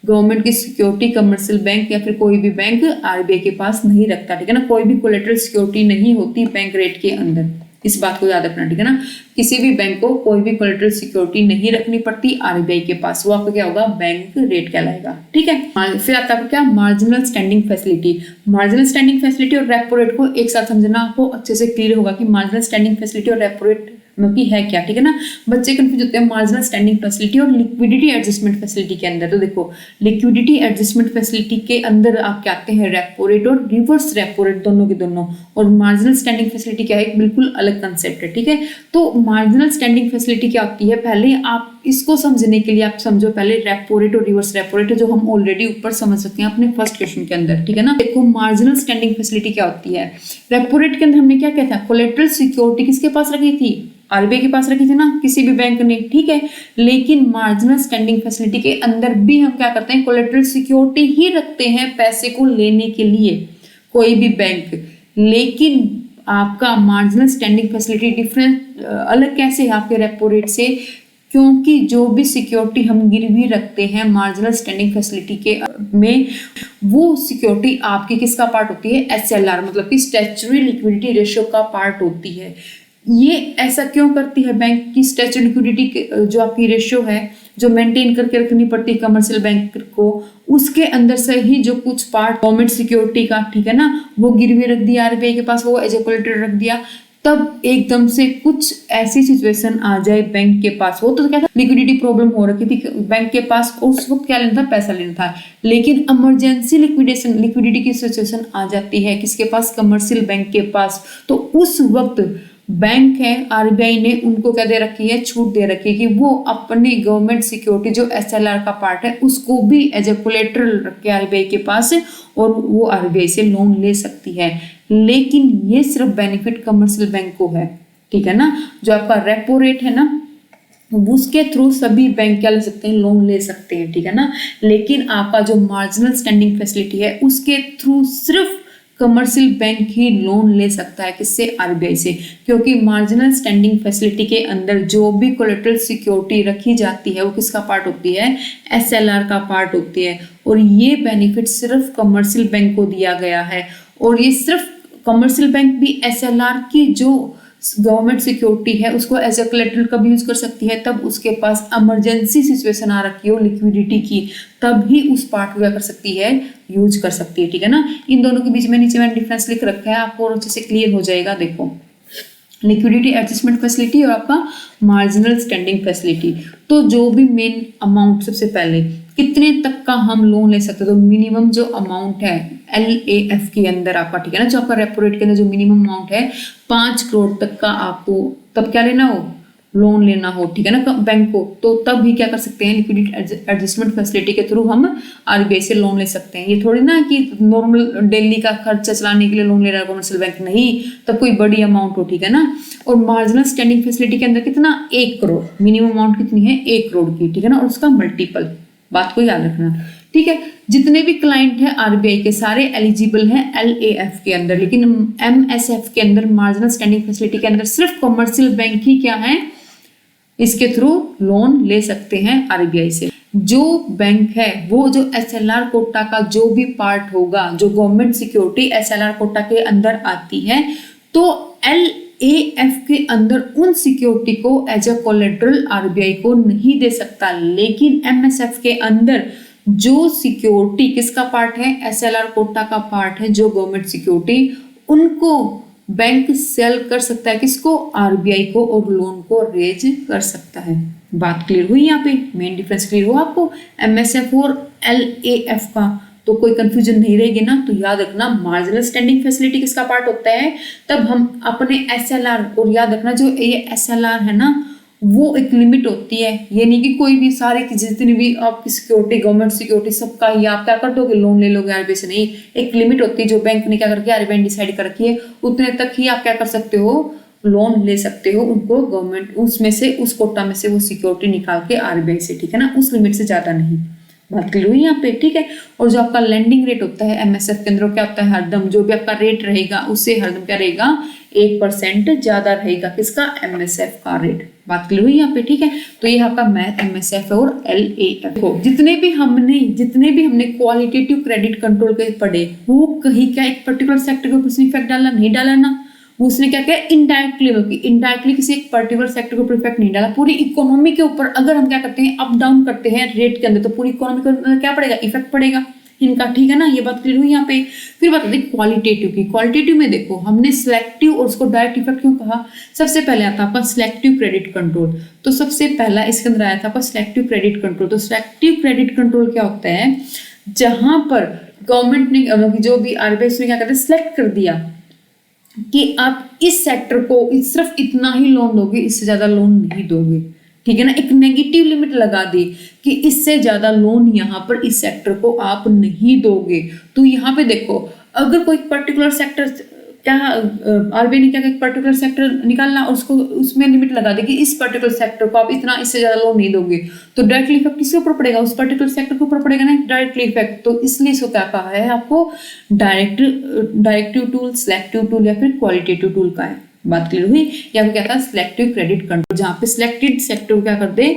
गवर्नमेंट की सिक्योरिटी कमर्शियल बैंक या फिर कोई भी बैंक RBI के पास नहीं रखता, ठीक है ना। कोई भी कोलेटरल सिक्योरिटी नहीं होती बैंक रेट के अंदर, इस बात को याद रखना, ठीक है ना। किसी भी बैंक को कोई भी कोलेटरल सिक्योरिटी नहीं रखनी पड़ती RBI के पास, वो आपका क्या होगा, बैंक रेट कहलाएगा, ठीक है। फिर आता है क्या, marginal standing facility. Marginal standing facility और रेपो रेट को एक साथ समझना आपको अच्छे से क्लियर होगा कि मार्जिनल स्टैंडिंग फैसिलिटी और रेपो रेट मतलब कि है क्या, ठीक है ना। बच्चे कंफ्यूज होते हैं मार्जिनल स्टैंडिंग फैसिलिटी और लिक्विडिटी एडजस्टमेंट फैसिलिटी के अंदर। तो देखो लिक्विडिटी एडजस्टमेंट फैसिलिटी के अंदर आप क्या आते हैं, रेपो रेट और रिवर्स रेपो रेट, दोनों के दोनों। और मार्जिनल स्टैंडिंग फैसिलिटी क्या है, एक बिल्कुल अलग कंसेप्ट है, ठीक है। तो मार्जिनल स्टैंडिंग फैसिलिटी क्या होती है, पहले आप इसको समझने के लिए आप समझो पहले रेपो रेट और रिवर्स रेपो रेट, जो हम ऑलरेडी ऊपर समझ सकते हैं अपने फर्स्ट क्वेश्चन के अंदर, ठीक है ना। देखो मार्जिनल स्टैंडिंग फैसिलिटी क्या होती है, रेपो रेट के अंदर हमने क्या किया था, कोलेटरल सिक्योरिटी किसके पास रखी थी, आरबीआई के पास रखी थी ना, किसी भी बैंक ने, ठीक है। लेकिन मार्जिनल स्टैंडिंग फैसिलिटी के अंदर भी हम क्या करते हैं, कोलेटरल सिक्योरिटी ही रखते हैं पैसे को लेने के लिए, कोई भी बैंक। लेकिन आपका मार्जिनल स्टैंडिंग फैसिलिटी डिफरेंट अलग कैसे है आपके रेपो रेट से, क्योंकि जो भी सिक्योरिटी हम गिरवी रखते हैं मार्जिनल स्टैंडिंग फैसिलिटी के में, वो सिक्योरिटी आपकी किसका पार्ट होती है, एसएलआर, मतलब कि स्टैट्यूटरी लिक्विडिटी रेशियो का पार्ट होती है। ये ऐसा क्यों करती है बैंक की, स्टैट्यूटरी लिक्विडिटी जो आपकी रेशियो है जो मेंटेन करके रखनी पड़ती है कमर्शियल बैंक को, उसके अंदर से ही जो कुछ पार्ट गवर्नमेंट सिक्योरिटी का, ठीक है ना, वो गिरवी रख दिया आरबीआई के पास, वो एज ए कोलेटरल रख दिया। तब एकदम से कुछ ऐसी सिचुएशन आ जाए बैंक के पास, वो तो क्या था, लिक्विडिटी प्रॉब्लम हो रखी थी बैंक के पास, उस वक्त क्या लेना था, पैसा लेना था। लेकिन इमरजेंसी लिक्विडिटी की सिचुएशन आ जाती है किसके पास, कमर्शियल बैंक के पास। तो उस वक्त बैंक है, आरबीआई ने उनको क्या दे रखी है, छूट दे रखी है कि वो अपने गवर्नमेंट सिक्योरिटी जो एसएलआर का पार्ट है उसको भी एज ए कोलेटरल रख के आरबीआई के पास, और वो आरबीआई से लोन ले सकती है। लेकिन ये सिर्फ बेनिफिट कमर्शियल बैंक को है, ठीक है ना। जो आपका रेपो रेट है ना, उसके थ्रू सभी बैंक क्या ले सकते हैं, लोन ले सकते हैं, ठीक है ना। लेकिन आपका जो मार्जिनल स्टैंडिंग फैसिलिटी है उसके थ्रू सिर्फ कमर्शियल बैंक ही लोन ले सकता है, किससे, आरबीआई से। क्योंकि मार्जिनल स्टैंडिंग फैसिलिटी के अंदर जो भी कोलेटरल सिक्योरिटी रखी जाती है वो किसका पार्ट होती है, एसएलआर का पार्ट होती है। और ये बेनिफिट सिर्फ कमर्शियल बैंक को दिया गया है। और ये सिर्फ कमर्शियल बैंक भी एसएलआर की जो गवर्नमेंट सिक्योरिटी है उसको एज ए कोलेटरल कब यूज कर सकती है, तब उसके पास इमरजेंसी सिचुएशन आ रखी हो लिक्विडिटी की, तब ही उस पार्ट को क्या कर सकती है, यूज कर सकती है, ठीक है ना। इन दोनों के बीच में नीचे मैंने डिफरेंस लिख रखा है, आपको और अच्छे से क्लियर हो जाएगा। देखो लिक्विडिटी एडजस्टमेंट फैसिलिटी और आपका मार्जिनल स्टैंडिंग फैसिलिटी। तो जो भी मेन अमाउंट, सबसे पहले कितने तक का हम लोन ले सकते हैं, तो मिनिमम जो अमाउंट है LAF के अंदर आपका, ठीक है ना, जो आपका रेपो रेट के अंदर जो मिनिमम अमाउंट है 5 करोड़ तक का आपको तब क्या लेना हो, लोन लेना हो, ठीक है ना, बैंक को। तो तब भी क्या कर सकते हैं, लिक्विडिटी एडजस्टमेंट फैसिलिटी के थ्रू हम आरबीआई से लोन ले सकते हैं। ये थोड़ी ना कि नॉर्मल डेली का खर्चा चलाने के लिए लोन ले रहा है कमर्शियल बैंक, नहीं, तब कोई बड़ी अमाउंट हो, ठीक है ना। और मार्जिनल स्टैंडिंग फैसिलिटी के अंदर कितना, 1 करोड़, मिनिमम अमाउंट कितनी है, 1 करोड़ की, ठीक है ना, और उसका मल्टीपल, बात को याद रखना, ठीक है। जितने भी क्लाइंट हैं आरबीआई के सारे एलिजिबल हैं LAF के अंदर, लेकिन MSF के अंदर मार्जिनल स्टैंडिंग फैसिलिटी के अंदर सिर्फ कमर्शियल बैंक ही क्या है, इसके थ्रू लोन ले सकते हैं आरबीआई से। जो बैंक है वो जो एसएलआर कोटा का जो भी पार्ट होगा, जो गवर्नमेंट सिक्योरिटी एसएलआर कोटा के अंदर आती है, तो LAF के अंदर उन सिक्योरिटी को एज अ कोलेटरल आरबीआई को नहीं दे सकता। लेकिन MSF के अंदर जो सिक्योरिटी किसका पार्ट है, एसएलआर कोटा का पार्ट है, जो गवर्नमेंट सिक्योरिटी, उनको बैंक सेल कर सकता है, किसको, आरबीआई को, और लोन को रेज कर सकता है। बात क्लियर हुई यहाँ पे, मेन डिफरेंस क्लियर हो आपको MSF और LAF का, तो कोई कंफ्यूजन नहीं रहेगी ना। तो याद रखना मार्जिनल स्टैंडिंग फैसिलिटी किसका पार्ट होता है, तब हम अपने एसएलआर, और याद रखना जो ये एसएलआर है ना, वो एक लिमिट होती है। ये नहीं कि कोई भी सारे की जितनी भी आपकी सिक्योरिटी, गवर्नमेंट सिक्योरिटी, सबका ही आप क्या कर दोगे, लोन ले लोगे आरबीआई से, नहीं। एक लिमिट होती है जो बैंक ने क्या करके आरबीआई ने डिसाइड कर रखी है, उतने तक ही आप क्या कर सकते हो, लोन ले सकते हो उनको, गवर्नमेंट उसमें से, उस कोटा में से वो सिक्योरिटी निकाल के आरबीआई से, ठीक है ना, उस लिमिट से ज्यादा नहीं। बात क्लियर हुई यहाँ पे, ठीक है। और जो आपका लेंडिंग रेट होता है MSF के अंदर, क्या होता है, हरदम जो भी आपका रेट रहेगा उससे हरदम क्या रहेगा, 1% ज्यादा रहेगा, किसका, MSF का रेट। बात क्लियर हुई यहाँ पे, ठीक है। तो ये आपका मैथ MSF और LAF हो। जितने भी हमने क्वालिटेटिव क्रेडिट कंट्रोल के पढ़े, वो कहीं क्या एक पर्टिकुलर सेक्टर के ऊपर इफेक्ट डाला, नहीं डाला ना। उसने क्या किया, इनडायरेक्टली किसी एक पर्टिकुलर सेक्टर के ऊपर इफेक्ट नहीं डाला, पूरी इकोनॉमी के ऊपर। अगर हम क्या करते हैं, अप डाउन करते हैं रेट के अंदर, तो पूरी इकोनॉमी के अंदर क्या पड़ेगा, इफेक्ट पड़ेगा। इनका, ठीक है ना, ये बात क्लियर हुई यहाँ पे। फिर बात आती है क्वालिटेटिव की। क्वालिटेटिव में देखो हमने सिलेक्टिव और उसको डायरेक्ट इफेक्ट क्यों कहा। सबसे पहले आता है आपका सिलेक्टिव क्रेडिट कंट्रोल। तो सबसे पहला इसके अंदर आया था आपका सिलेक्टिव क्रेडिट कंट्रोल। तो सिलेक्टिव क्रेडिट कंट्रोल क्या होता है, जहां पर गवर्नमेंट ने जो भी आरबीआई ने क्या करते सिलेक्ट कर दिया कि आप इस सेक्टर को सिर्फ इतना ही लोन दोगे, इससे ज्यादा लोन नहीं दोगे, ठीक है ना, एक नेगेटिव लिमिट लगा दी कि इससे ज्यादा लोन यहाँ पर इस सेक्टर को आप नहीं दोगे। तो यहाँ पे देखो अगर कोई पर्टिकुलर सेक्टर क्या आरबीआई ने क्या एक पर्टिकुलर सेक्टर निकालना और उसको उसमें लिमिट लगा दी कि इस पर्टिकुलर सेक्टर को आप इतना इससे ज्यादा लोन नहीं दोगे, तो डायरेक्टली इफेक्ट किसके ऊपर पड़ेगा, उस पर्टिकुलर सेक्टर के ऊपर पड़ेगा ना, डायरेक्टली इफेक्ट। तो इसलिए इसको क्या कहा है आपको, डायरेक्टिव टूल, सिलेक्टिव टूल या फिर क्वालिटेटिव टूल का है। बात क्लियर हुई। यहाँ पे क्या था सिलेक्टिव क्रेडिट कंट्रोल, जहाँ पे सिलेक्टेड सेक्टर क्या कर दे,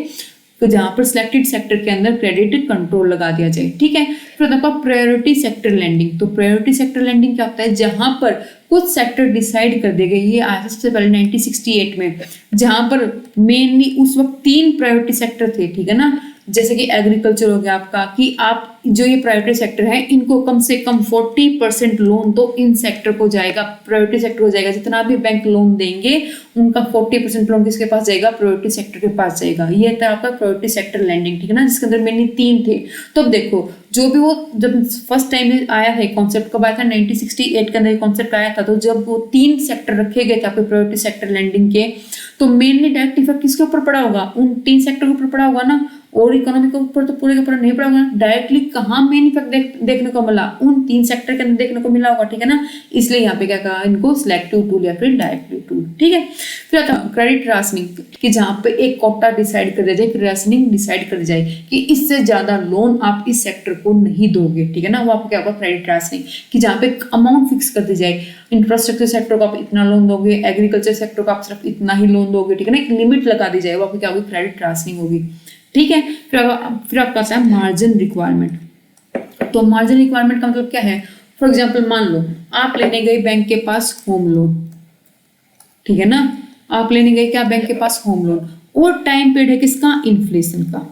तो जहां पर सिलेक्टेड सेक्टर के अंदर क्रेडिट कंट्रोल लगा दिया जाए, ठीक है। फिर आपका प्रायोरिटी सेक्टर लैंडिंग। तो प्रायोरिटी सेक्टर लैंडिंग क्या होता है, जहां पर कुछ सेक्टर डिसाइड कर दिए गए, ये आया सबसे पहले 1968 में, जहां पर मेनली उस वक्त 3 प्रायोरिटी सेक्टर थे, ठीक है ना, जैसे कि एग्रीकल्चर हो गया आपका, कि आप जो ये प्रायोरिटी सेक्टर है इनको कम से कम 40% लोन तो इन सेक्टर को जाएगा, प्रायोरिटी सेक्टर को जाएगा। जितना भी बैंक लोन देंगे उनका 40% लोन किसके पास जाएगा, प्रायोरिटी सेक्टर के पास जाएगा। ये था आपका प्रायोरिटी सेक्टर लैंडिंग, ठीक है ना, जिसके अंदर मेनली 3 थे। तो अब देखो जो भी वो जब फर्स्ट टाइम आया था कॉन्सेप्ट, कब आया था 1968 के अंदर कॉन्सेप्ट आया था। तो जब वो 3 सेक्टर रखे गए थे आपके प्रायोरिटी सेक्टर लैंडिंग के, तो मेनली डायरेक्ट इफेक्ट किसके ऊपर पड़ा होगा, उन 3 सेक्टर के ऊपर पड़ा होगा ना, और इकोनॉमी के ऊपर तो पूरे के ऊपर नहीं पड़ा होगा। डायरेक्टली कहाँ मेन इफेक्ट देखने को मिला, उन 3 सेक्टर के अंदर देखने को मिला होगा, ठीक है ना। इसलिए यहाँ पे क्या कहा इनको, सिलेक्टिव टूल या फिर डायरेक्टिव टूल, ठीक है। फिर आता है क्रेडिट राशनिंग, कि जहाँ पे एक कोटा डिसाइड कर दिया जाए, फिर राशनिंग डिसाइड कर जाए कि इससे ज्यादा लोन आप इस सेक्टर को नहीं दोगे, ठीक है ना, वो आपको क्या होगा क्रेडिट राशनिंग, कि जहाँ पे अमाउंट फिक्स कर दी जाए, इंफ्रास्ट्रक्चर सेक्टर को आप इतना लोन दोगे, एग्रीकल्चर सेक्टर को आप सिर्फ इतना ही लोन दोगे, ठीक है ना, एक लिमिट लगा दी जाए, वो आपको क्या होगी क्रेडिट राशनिंग होगी, ठीक है। फिर आपका आता है मार्जिन रिक्वायरमेंट। तो मार्जिन रिक्वायरमेंट का मतलब क्या है, फॉर एग्जांपल मान लो आप लेने गए बैंक के पास होम लोन, ठीक है ना, आप लेने गए क्या बैंक के पास होम लोन, और टाइम पीरियड है किसका, इन्फ्लेशन का,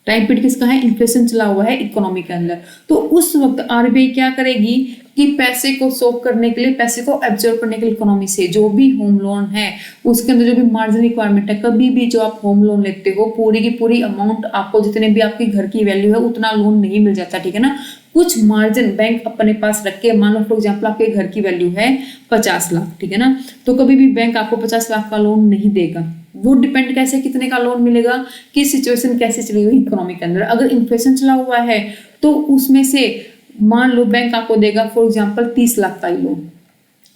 टाइम पीरियड किसका है, इन्फ्लेशन चला हुआ है इकोनॉमी के अंदर। तो उस वक्त आरबीआई क्या करेगी कि पैसे को सोक करने के लिए, पैसे को एब्जॉर्ब करने के लिए इकोनॉमी से, जो भी होम लोन है उसके अंदर जो भी मार्जिन रिक्वायरमेंट है, कभी भी जो आप होम लोन लेते हो पूरी की पूरी अमाउंट आपको, जितने भी आपके घर की वैल्यू है उतना लोन नहीं मिल जाता, ठीक है ना। कुछ मार्जिन बैंक अपने पास रख के, मान लो फॉर एग्जाम्पल आपके घर की वैल्यू है 50 लाख, ठीक है ना, तो कभी भी बैंक आपको 50 लाख का लोन नहीं देगा। वो डिपेंड कैसे कितने का लोन मिलेगा, कि सिचुएशन कैसे चली हुई इकोनॉमी के अंदर। अगर इन्फ्लेशन चला हुआ है तो उसमें से मान लो बैंक आपको देगा फॉर एग्जांपल 30 लाख का लोन,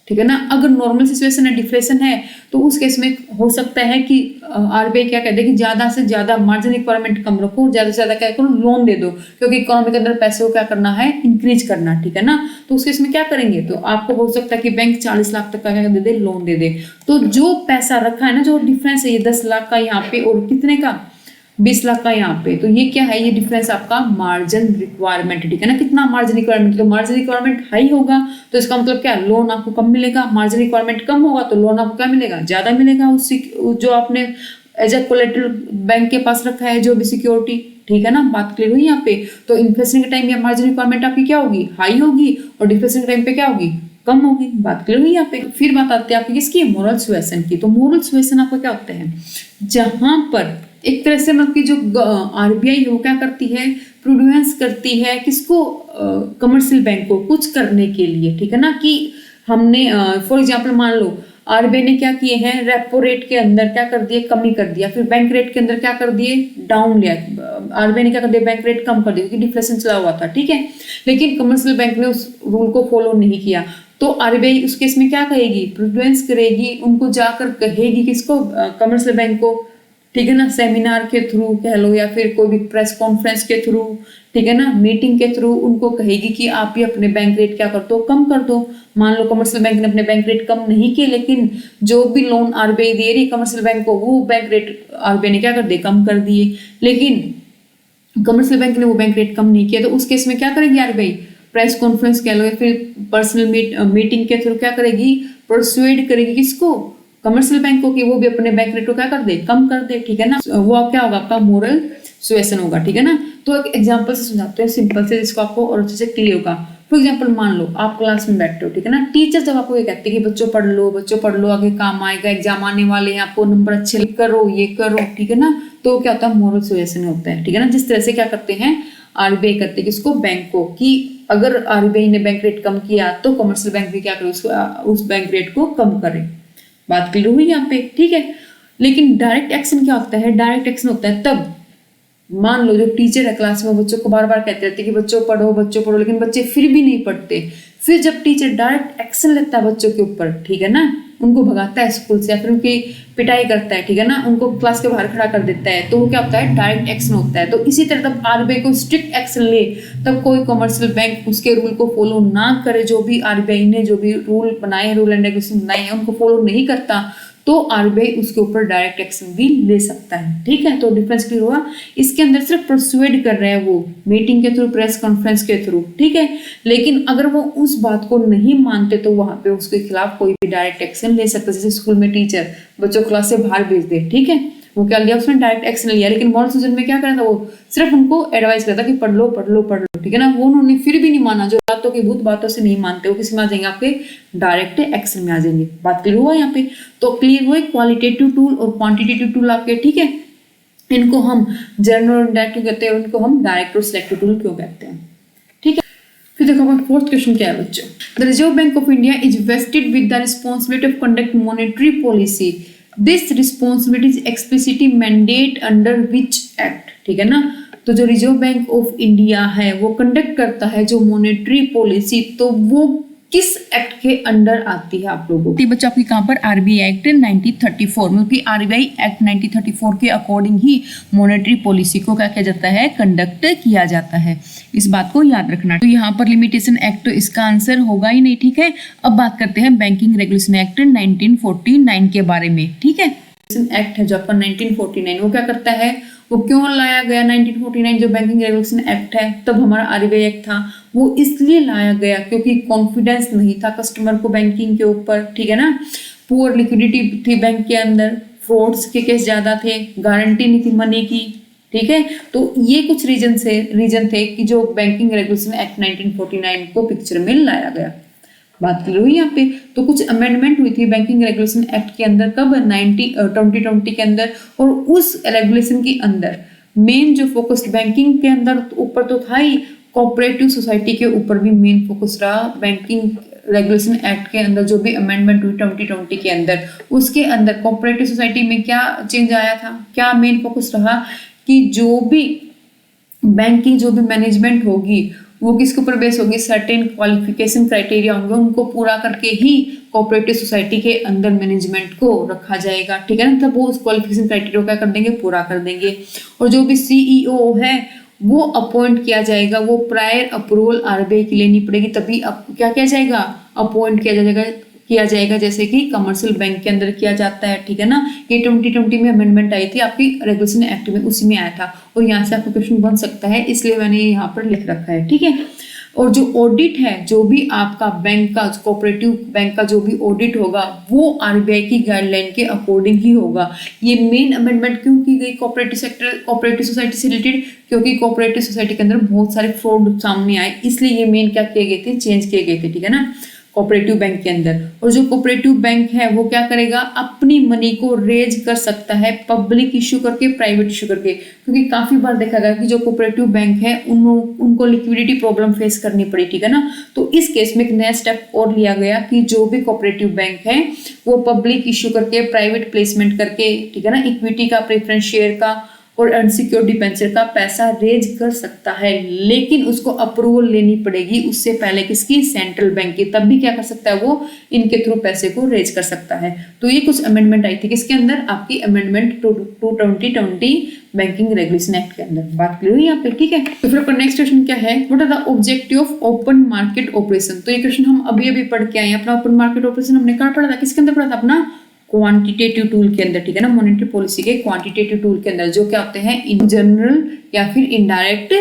ठीक है ना। अगर नॉर्मल सिचुएशन है, डिफ्लेशन है, तो उस केस में हो सकता है कि आरबीआई क्या कहते हैं कि ज्यादा से ज्यादा मार्जिन रिक्वायरमेंट कम रखो, ज्यादा से ज्यादा क्या करो लोन दे दो, क्योंकि इकोनॉमी के अंदर पैसे को क्या करना है, इंक्रीज करना, ठीक है ना। तो उस केस में क्या करेंगे, तो आपको हो सकता है कि बैंक 40 लाख तक का क्या दे दे, लोन दे दे। तो जो पैसा रखा है ना, जो डिफरेंस है ये 10 लाख का यहाँ पे और कितने का 20 लाख का यहाँ पे, तो ये क्या है, ये डिफरेंस आपका मार्जिन रिक्वायरमेंट, ठीक है ना। कितना मार्जिन रिक्वायरमेंट, तो मार्जिन रिक्वायरमेंट हाई होगा तो इसका मतलब क्या, लोन आपको कम मिलेगा। मार्जिन रिक्वायरमेंट कम होगा तो लोन आपको क्या मिलेगा, ज्यादा मिलेगा, उससे जो आपने एज ए कोलेटरल बैंक के पास रखा है जो भी सिक्योरिटी, ठीक है ना। बात क्लियर हुई यहाँ पे। तो इन्फ्लेशन के टाइम में मार्जिन रिक्वायरमेंट आपकी क्या होगी, हाई होगी, और डिफ्लेशन के टाइम पे क्या होगी, कम होगी। बात क्लियर हुई यहाँ पे। फिर बात आती है आपकी किसकी, मोरल सुएसन की। तो मोरल सुएसन आपका क्या होता है, जहां पर एक तरह से मतलब कि जो आरबीआई है वो क्या करती है, प्रूडेंस करती है किसको, कमर्शियल बैंक को कुछ करने के लिए, ठीक है ना। कि हमने फॉर एग्जांपल मान लो आरबीआई ने क्या किए हैं, रेपो रेट के अंदर क्या कर दिए, कमी कर दिया, फिर बैंक रेट के अंदर क्या कर दिए, डाउन लिया। आरबीआई ने क्या कर दिया, बैंक रेट कम कर दिया क्योंकि डिफ्लेशन चला हुआ था, ठीक है। लेकिन कमर्शियल बैंक ने उस रूल को फॉलो नहीं किया, तो आरबीआई उस केस में क्या कहेगी, प्रूडेंस करेगी, उनको जाकर कहेगी किसको, कमर्शियल बैंक को, ठीक है ना, सेमिनार के थ्रू कह लो या फिर कोई भी प्रेस कॉन्फ्रेंस के थ्रू, ठीक है ना, मीटिंग के थ्रू उनको कहेगी कि आप भी अपने बैंक रेट क्या कर दो, कम कर दो। मान लो कमर्शियल बैंक ने अपने बैंक रेट कम नहीं किए, लेकिन जो भी लोन आरबीआई दे रही कमर्शियल बैंक को, वो बैंक रेट आरबीआई ने क्या कर दिए, कम कर दिए। लेकिन कमर्शियल बैंक ने वो बैंक रेट कम नहीं किया, तो उस केस में क्या करेगी आरबीआई, प्रेस कॉन्फ्रेंस कह लो या फिर पर्सनल मीटिंग के थ्रू क्या करेगी, परसुएड करेगी किसको, कमर्शियल बैंक को, कि वो भी अपने बैंक रेट को क्या कर दे, कम कर दे, ठीक है ना। वो क्या होगा आपका मोरल सुएसन होगा, ठीक है ना। तो एक एग्जांपल से समझाते हैं सिंपल से, जिसको आपको और अच्छे से क्लियर होगा। फॉर एग्जांपल मान लो आप क्लास में बैठते हो, ठीक है ना, टीचर जब आपको ये कहते हैं कि बच्चों पढ़ लो आगे काम आएगा, एग्जाम आने वाले हैं, आपको नंबर अच्छे करो, ये करो, ठीक है ना। तो क्या होता है, मोरल सुएसन होता है, ठीक है ना। जिस तरह से क्या करते हैं आरबीआई करते हैं किसको, बैंक को, कि अगर आरबीआई ने बैंक रेट कम किया तो कमर्शियल बैंक भी क्या करे, उस बैंक रेट को कम करे। बात क्लियर हुई यहाँ पे, ठीक है। लेकिन डायरेक्ट एक्शन क्या होता है, डायरेक्ट एक्शन होता है तब, मान लो जो टीचर है क्लास में बच्चों को बार बार कहते रहते कि बच्चों पढ़ो, लेकिन बच्चे फिर भी नहीं पढ़ते। फिर जब टीचर डायरेक्ट एक्शन लेता है बच्चों के ऊपर, ठीक है ना, उनको भगाता है स्कूल से या फिर उनकी पिटाई करता है, ठीक है ना, उनको क्लास के बाहर खड़ा कर देता है, तो वो क्या होता है, डायरेक्ट एक्शन होता है। तो इसी तरह तब आरबीआई को स्ट्रिक्ट एक्शन ले, तब कोई कमर्शियल बैंक उसके रूल को फॉलो ना करे, जो भी आरबीआई ने जो भी रूल बनाए हैं, रूल एंड रेगुलेशन बनाए हैं, उनको फॉलो नहीं करता, तो आरबीआई उसके ऊपर डायरेक्ट एक्शन भी ले सकता है, ठीक है। तो डिफरेंस क्लियर हुआ। इसके अंदर सिर्फ परसुएड कर रहे हैं वो मीटिंग के थ्रू, प्रेस कॉन्फ्रेंस के थ्रू, ठीक है। लेकिन अगर वो उस बात को नहीं मानते तो वहां पे उसके खिलाफ कोई भी डायरेक्ट एक्शन ले सकता है। जैसे स्कूल में टीचर बच्चों को क्लास से बाहर भेज दे, ठीक है, वो क्या लिया उसने, डायरेक्ट एक्शन लिया। लेकिन मॉरल सुएसन में क्या करा था, वो सिर्फ उनको एडवाइस करता कि पढ़ लो, ठीक है ना। वो उन्होंने फिर भी नहीं माना, जो बातों की भूत बातों से नहीं मानते, वो किस में आ जाएंगे, आपके डायरेक्ट एक्शन में आ जाएंगे। बात क्लियर हुआ यहाँ पे। तो क्लियर हुए क्वालिटेटिव टूल और क्वांटिटेटिव टूल आपके, ठीक है। इनको हम जनरल और इनडायरेक्ट कहते हैं, इनको हम डायरेक्ट और सिलेक्टिव टूल क्यों कहते हैं, ठीक है। फिर देखो हमारा फोर्थ क्वेश्चन क्या है बच्चों, the reserve bank of India is wasted with the responsibility of conduct monetary policy. This responsibility is explicitly mandate under which act, ठीक है ना। तो जो रिजर्व बैंक ऑफ इंडिया है वो कंडक्ट करता है जो मॉनेटरी पॉलिसी, तो वो किस एक्ट के अंडर आती है आप लोगों को। बच्चा आपकी कहाँ पर, आरबीआई एक्ट 1934, मतलब कि आरबीआई एक्ट 1934 के अकॉर्डिंग ही मॉनेटरी पॉलिसी को क्या किया जाता है, कंडक्ट किया जाता है। इस बात को याद रखना। तो यहाँ पर लिमिटेशन एक्ट तो इसका आंसर होगा ही नहीं, ठीक है। अब बात करते हैं बैंकिंग रेगुलेशन एक्ट 1949 के बारे में, ठीक है। एक्ट है जो आपका 1949, वो क्या करता है, वो क्यों लाया गया 1949 जो बैंकिंग रेगुलेशन एक्ट है, तब हमारा आरबीआई एक्ट था, वो इसलिए लाया गया क्योंकि कॉन्फिडेंस नहीं था कस्टमर को बैंकिंग के ऊपर, ठीक है ना। पुअर लिक्विडिटी थी बैंक के अंदर, फ्रॉड्स के केस ज्यादा थे, गारंटी नहीं थी मनी की, ठीक है। तो ये कुछ रीजन थे कि जो बैंकिंग रेगुलेशन एक्ट 1949 को पिक्चर में लाया गया। बात क्लियर हुई यहाँ पे। तो कुछ अमेंडमेंट हुई थी बैंकिंग रेगुलेशन एक्ट के अंदर, कब 2020 के अंदर, और उस रेगुलेशन के अंदर मेन जो फोकस बैंकिंग के अंदर ऊपर तो था ही, कोऑपरेटिव सोसाइटी के ऊपर भी मेन फोकस रहा। बैंकिंग रेगुलेशन एक्ट के अंदर जो भी अमेंडमेंट हुई 2020 के अंदर, उसके अंदर कोऑपरेटिव सोसाइटी में क्या चेंज आया था, क्या मेन फोकस रहा कि जो भी बैंक की जो भी मैनेजमेंट होगी वो किसके ऊपर बेस होगी, सर्टेन क्वालिफिकेशन क्राइटेरिया होंगे, उनको पूरा करके ही कोऑपरेटिव सोसाइटी के अंदर मैनेजमेंट को रखा जाएगा, ठीक है ना। तब वो उस क्वालिफिकेशन क्राइटेरिया को क्या कर देंगे, पूरा कर देंगे। और जो भी सीईओ है वो अपॉइंट किया जाएगा, वो प्रायर अप्रूवल आरबीआई की लेनी पड़ेगी, तभी क्या किया जाएगा, अपॉइंट किया जाएगा जैसे कि कमर्शियल बैंक के अंदर किया जाता है, ठीक है ना। ये 2020 में अमेंडमेंट आई थी आपकी रेगुलेशन एक्ट में, उसी में आया था, और यहाँ से आपका क्वेश्चन बन सकता है, इसलिए मैंने यहाँ पर लिख रखा है, ठीक है। और जो ऑडिट है, जो भी आपका बैंक का कोऑपरेटिव बैंक का जो भी ऑडिट होगा वो आरबीआई की गाइडलाइन के अकॉर्डिंग ही होगा। ये मेन अमेंडमेंट क्यों की गई कोऑपरेटिव सोसाइटी से रिलेटेड, क्योंकि कोऑपरेटिव सोसाइटी के अंदर बहुत सारे फ्रॉड सामने आए, इसलिए ये मेन क्या किए गए थे, चेंज किए गए थे, ठीक है ना, कोऑपरेटिव बैंक के अंदर। और जो कोऑपरेटिव बैंक है वो क्या करेगा, अपनी मनी को रेज कर सकता है पब्लिक इश्यू करके, प्राइवेट इश्यू करके, क्योंकि काफी बार देखा गया कि जो कोऑपरेटिव बैंक है उनको लिक्विडिटी प्रॉब्लम फेस करनी पड़ी, ठीक है ना। तो इस केस में एक नया स्टेप और लिया गया कि जो भी कोऑपरेटिव बैंक है वो पब्लिक इश्यू करके, प्राइवेट प्लेसमेंट करके, ठीक है ना, इक्विटी का, प्रेफरेंस शेयर का और अनसिक्योर्ड डिबेंचर का पैसा रेज कर सकता है, लेकिन उसको अप्रूवल लेनी पड़ेगी उससे पहले, किसकी, सेंट्रल बैंक की, तब भी क्या कर सकता है वो, इनके थ्रू पैसे को रेज कर सकता है। तो ये कुछ अमेंडमेंट आई थी किसके अंदर, आपकी अमेंडमेंट 2020 बैंकिंग रेगुलेशन एक्ट के अंदर। बात क्लियर हुई यहाँ पे, ठीक है। तो फिर नेक्स्ट क्वेश्चन क्या है, what are the objective of open market operation. तो ये क्वेश्चन हम अभी पढ़ के आए हैं। अपना ओपन मार्केट ऑपरेशन हमने कहाँ पढ़ा था, किसके अंदर पढ़ा था, अपना क्वांटिटेटिव टूल के अंदर, ठीक है ना, मॉनेटरी पॉलिसी के क्वांटिटेटिव टूल के अंदर, जो क्या होते हैं इन जनरल या फिर इनडायरेक्ट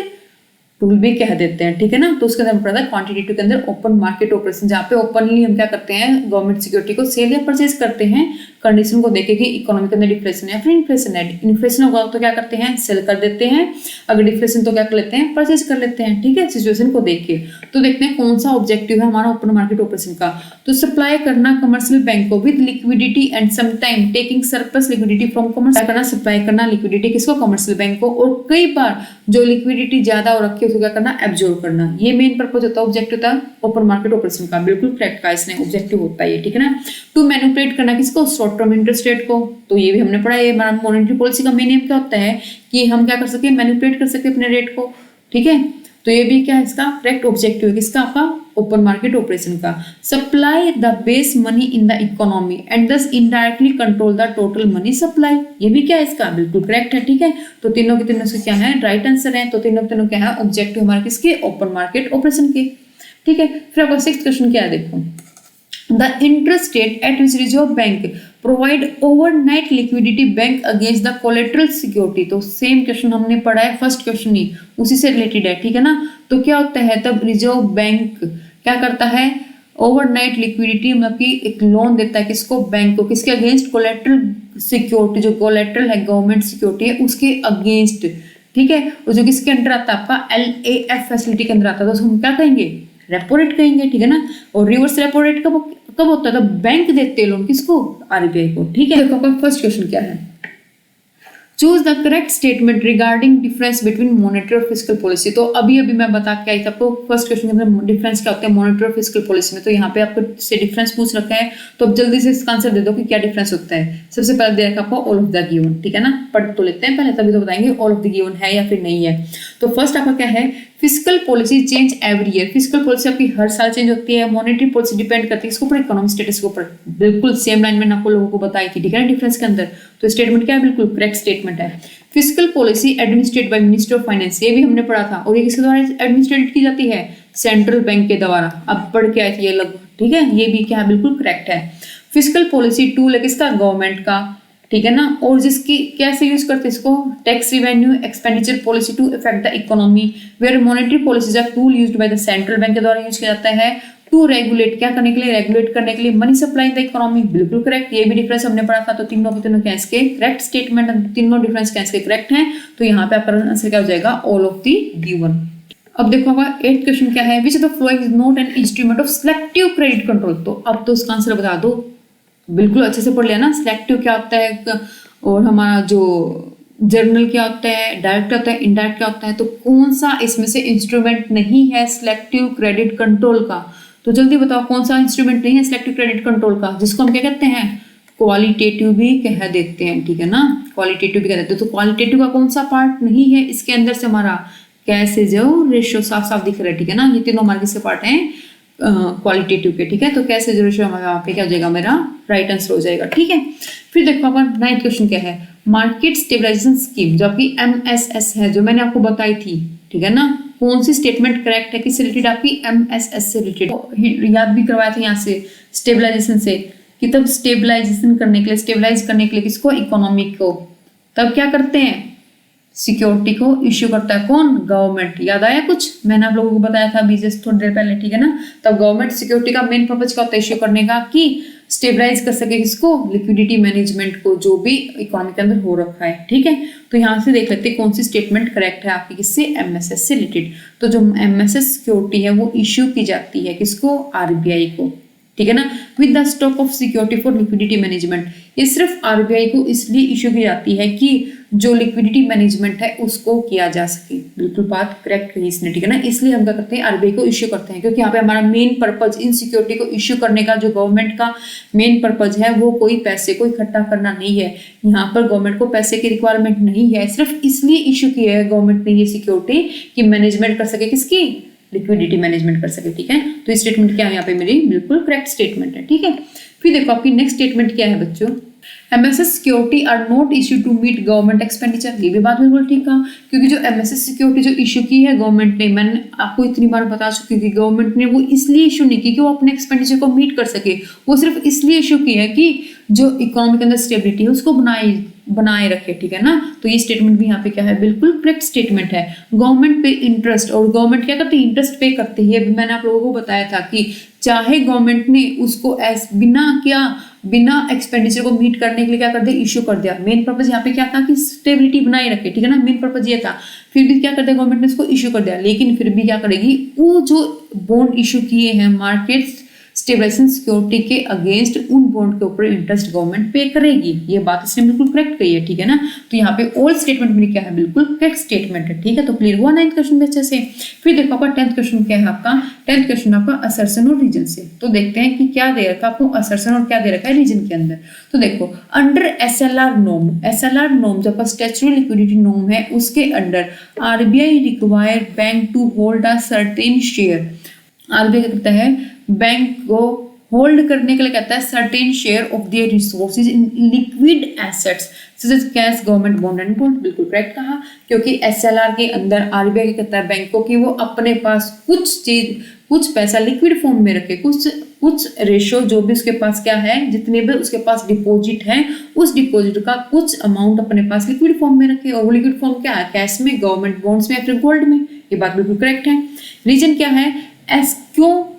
टूल भी कह देते हैं, ठीक है ना। तो उसके अंदर पढ़ा था क्वांटिटेटिव के अंदर ओपन मार्केट ऑपरेशन, जहाँ पे ओपनली हम क्या करते हैं, गवर्नमेंट सिक्योरिटी को सेल या परचेज करते हैं कंडीशन को देखे कि इकोनॉमी के अंदर डिफ्लेशन है फिर इन्फ्लेशन है। इन्फ्लेशन होगा तो क्या करते हैं, सेल कर देते हैं, अगर डिफ्लेशन तो क्या कर लेते हैं, परचेज कर लेते हैं। ठीक है, सिचुएशन को देख के तो देखते हैं कौन सा ऑब्जेक्टिव है हमारा ओपन मार्केट ऑपरेशन का। तो सप्लाई करना कमर्शियल बैंक को with liquidity and sometime taking surplus liquidity from commerce करना, सप्लाई करना लिक्विडिटी किसको, कमर्शियल बैंक को, और कई बार जो लिक्विडिटी ज्यादा हो रखी है उसको क्या करना, एब्जॉर्ब करना। ये मेन पर्पज होता है, ऑब्जेक्टिव होता है ओपन मार्केट ऑपरेशन का। बिल्कुल करेक्ट का इसने ऑब्जेक्टिव होता है ये। ठीक है ना, टू मैनिपुलेट करना किसको, शॉर्ट टर्म इंटरेस्ट रेट को। तो ये भी हमने पढ़ा है, हमारा मॉनेटरी पॉलिसी का मेन एम क्या होता है कि हम क्या कर सके, मैनिपुलेट कर सके अपने रेट को। ठीक है, तो ये भी क्या है इसका करेक्ट ऑब्जेक्टिव है किसका, आपका ओपन मार्केट ऑपरेशन का। Supply the base money in the economy and thus indirectly control the total money supply, ये भी क्या है इसका बिल्कुल करेक्ट है। ठीक है, तो तीनों के तीनों से क्या है, राइट आंसर है। तो तीनों के तीनों क्या है, ऑब्जेक्टिव हमारे किसके, ओपन मार्केट ऑपरेशन के। ठीक है, फिर आपका 6th क्वेश्चन क्या है, देखो the interest rate at which reserve bank provide overnight liquidity bank against the collateral security. तो सेम क्वेश्चन हमने पढ़ा है, फर्स्ट क्वेश्चन ही उसी से रिलेटेड है। ठीक है ना, तो क्या होता है तब रिजर्व बैंक क्या करता है, ओवरनाइट लिक्विडिटी मतलब कि एक लोन देता है किसको, बैंक को, किसके अगेंस्ट, कोलेटरल सिक्योरिटी, जो कोलेटरल है गवर्नमेंट सिक्योरिटी है उसके अगेंस्ट। ठीक है, और जो किसके अंडर आता है, आपका LAF फैसिलिटी के अंदर आता है, तो हम क्या कहेंगे, रेपो रेट कहेंगे। ठीक है ना, और रिवर्स रेपो रेट कब होता है, तो बैंक देते हैं लोन किसको, RBI को। ठीक है, देखो फर्स्ट क्वेश्चन क्या है, choose the correct statement regarding difference between monetary और फिस्कल पॉलिसी। तो अभी मैं बता के आई थी आपको फर्स्ट क्वेश्चन के अंदर डिफरेंस क्या होता है मॉनेटरी और फिस्कल पॉलिसी में। तो यहाँ पे आपको से डिफरेंस पूछ रखा है, तो अब जल्दी से इसका आंसर दे दो कि क्या डिफरेंस होता है। सबसे पहले दे रखा आपको ऑल ऑफ द गिवन। ठीक है ना, पढ़ तो लेते हैं पहले, तभी तो बताएंगे ऑल ऑफ द गिवन है या फिर नहीं है। तो फर्स्ट आपका क्या है, fiscal policy change every year. Fiscal policy आपकी हर साल चेंज होती है। मॉनेटरी पॉलिसी डिपेंड करती है इसके ऊपर, इकोनॉमिक स्टेटस के ऊपर। बिल्कुल सेम लाइन में आपको लोगों को बताई थी। ठीक है ना, डिफरेंस के अंदर। तो स्टेटमेंट क्या है, बिल्कुल करेक्ट स्टेटमेंट है। Fiscal policy administrate by minister of finance, ये भी हमने पढ़ा था। और ये किसके द्वारा एडमिनिस्ट्रेट की जाती है, सेंट्रल बैंक के द्वारा। अब पढ़ के आए थे ये लगभग। ठीक है, ये भी क्या है, बिल्कुल करेक्ट है। फिस्कल पॉलिसी टूल है किसका, गवर्नमेंट का। ठीक है ना, और जिसकी कैसे यूज करते हैं इसको, tax revenue expenditure policy to effect the economy, where monetary policy are tool used by the central bank के द्वारा यूज किया जाता है टू रेगुलेट, क्या करने के लिए, रेगुलेट करने के लिए money supply in the economy. बिल्कुल करेक्ट, ये भी डिफरेंस हमने पढ़ा था। तो तीनों के तीनों क्या इसके करेक्ट स्टेटमेंट, तीनों डिफरेंस क्या इसके करेक्ट हैं। तो यहाँ पे आपका आंसर क्या हो जाएगा, ऑल ऑफ द गिवन। अब देखो आपका 8th क्वेश्चन क्या है, विच of the following is not an instrument of selective credit control. तो अब तो इसका आंसर बता दो, बिल्कुल अच्छे से पढ़ लिया ना। सिलेक्टिव क्या होता है, और हमारा जो जर्नल क्या होता है, डायरेक्ट होता है, इनडायरेक्ट क्या होता है। तो कौन सा इसमें से इंस्ट्रूमेंट नहीं है सिलेक्टिव क्रेडिट कंट्रोल का, तो जल्दी बताओ कौन सा इंस्ट्रूमेंट नहीं है सिलेक्टिव क्रेडिट कंट्रोल का, जिसको हम क्या कहते हैं, क्वालिटेटिव भी कह देते हैं। ठीक है ना, क्वालिटेटिव भी कह देते हैं। तो क्वालिटेटिव का कौन सा पार्ट नहीं है इसके अंदर से, हमारा कैश जो रेशियो साफ साफ दिख रहा है। ठीक है ना, ये तीनों हमारे किसके पार्ट हैं, क्वालिटेटिव के। ठीक है, तो कैश रेशियो हमारा पे क्या हो जाएगा, मेरा राइट आंसर हो जाएगा। ठीक है, फिर देखो आपका 9th क्वेश्चन क्या है, मार्केट स्टेबलाइजेशन स्कीम जो आपकी MSS है, जो मैंने आपको बताई थी। ठीक है ना, कौन सी स्टेटमेंट करेक्ट है, किससे रिलेटेड, आपकी MSS से रिलेटेड। याद भी करवाया था यहाँ से स्टेबलाइजेशन से, कि तब स्टेबलाइजेशन करने के लिए, स्टेबलाइज करने के लिए किसको, इकोनॉमिक को, तब क्या करते हैं, सिक्योरिटी को इश्यू करता है कौन, गवर्नमेंट। याद आया कुछ, मैंने आप लोगों को बताया था अभी जस्ट थोड़ी देर पहले। ठीक है ना, तब गवर्नमेंट सिक्योरिटी का मेन पर्पज क्या होता है, इश्यू करने का, कि स्टेबलाइज कर सके किसको, लिक्विडिटी मैनेजमेंट को, जो भी इकोनॉमी के अंदर हो रखा है। ठीक है, तो यहाँ से देख लेते हैं कौन सी स्टेटमेंट करेक्ट है आपकी, किससे, MSS से रिलेटेड। तो जो MSS सिक्योरिटी है वो इश्यू की जाती है किसको, RBI को। ठीक है ना, with the stock of security for liquidity management. ये सिर्फ RBI को इसलिए इश्यू की जाती है कि जो लिक्विडिटी मैनेजमेंट है उसको किया जा सके। बिल्कुल बात करेक्ट कही इसने। ठीक है ना, इसलिए हम क्या करते हैं, RBI को इश्यू करते हैं, क्योंकि यहाँ पे हमारा मेन पर्पज इन सिक्योरिटी को इश्यू करने का, जो गवर्नमेंट का मेन पर्पज है, वो कोई पैसे को इकट्ठा करना नहीं है। यहाँ पर गवर्नमेंट को पैसे की रिक्वायरमेंट नहीं है, सिर्फ इसलिए इश्यू किया है गवर्नमेंट ने ये सिक्योरिटी, कि मैनेजमेंट कर सके किसकी, लिक्विडिटी मैनेजमेंट कर सके। ठीक है, तो ये स्टेटमेंट क्या है यहाँ पे मेरी, बिल्कुल करेक्ट स्टेटमेंट है। ठीक है, फिर देखो आपकी नेक्स्ट स्टेटमेंट क्या है बच्चों, MSS security are not issue to meet government expenditure. ये भी बात बिल्कुल ठीक है, क्योंकि जो MSS सिक्योरिटी जो इश्यू की है गवर्नमेंट ने, मैंने आपको इतनी बार बता चुकी थी, गवर्नमेंट ने वो इसलिए इश्यू नहीं की कि वो अपने एक्सपेंडिचर को मीट कर सके, वो सिर्फ इसलिए इश्यू की है कि जो इकोनॉमी के अंदर स्टेबिलिटी है उसको बनाए रखे। ठीक है ना, तो ये स्टेटमेंट भी यहाँ पे क्या है, बिल्कुल करेक्ट स्टेटमेंट है। गवर्नमेंट पे इंटरेस्ट, और गवर्नमेंट क्या करती है, इंटरेस्ट पे करती है। मैंने आप लोगों को बताया था कि चाहे गवर्नमेंट ने उसको बिना एक्सपेंडिचर को मीट करने के लिए क्या कर दिया, इश्यू कर दिया। मेन पर्पज यहाँ पे क्या था कि स्टेबिलिटी बनाए रखे, ठीक है ना, मेन पर्पज ये था। फिर भी क्या कर दिया गवर्नमेंट ने उसको इश्यू कर दिया, लेकिन फिर भी क्या करेगी, वो जो बॉन्ड इश्यू किए हैं मार्केट स्टेबलाइजेशन सिक्योरिटी के अगेंस्ट, उन बॉन्ड के ऊपर इंटरेस्ट गवर्नमेंट पे करेगी। ये बात इसने बिल्कुल करेक्ट कही है, ठीक है ना। तो यहाँ पे ऑल स्टेटमेंट मेरी क्या है, बिल्कुल करेक्ट स्टेटमेंट है, ठीक है। तो क्लियर हुआ 9th क्वेश्चन में अच्छे से। फिर देखो आपका 10th क्वेश्चन क्या है आपका, 10th क्वेश्चन आपका असर्शन और रीजन से। तो देखते हैं कि क्या दे रखा आपको असर्शन और क्या दे रखा है रीजन के अंदर। तो देखो अंडर एसएलआर नॉर्म जो आपका स्टैट्यूटरी लिक्विडिटी नॉर्म है, उसके under RBI require bank to hold a certain share. RBI क्या करता है, बैंक को होल्ड करने के लिए कहता है certain share of their resources in liquid assets such as cash, government bond and gold. बिल्कुल करेक्ट कहा, क्योंकि एसएलआर के अंदर आरबीआई कहता है बैंकों की वो अपने पास कुछ पैसा लिक्विड फॉर्म में रखे, कुछ रेशो जो भी उसके पास क्या है, जितने भी उसके पास डिपॉजिट है, उस डिपॉजिट का कुछ अमाउंट अपने पास लिक्विड फॉर्म में रखे। और वो लिक्विड फॉर्म क्या है, कैश में, गवर्नमेंट बॉन्ड्स में या फिर गोल्ड में। ये बात बिल्कुल करेक्ट है। रीजन क्या है,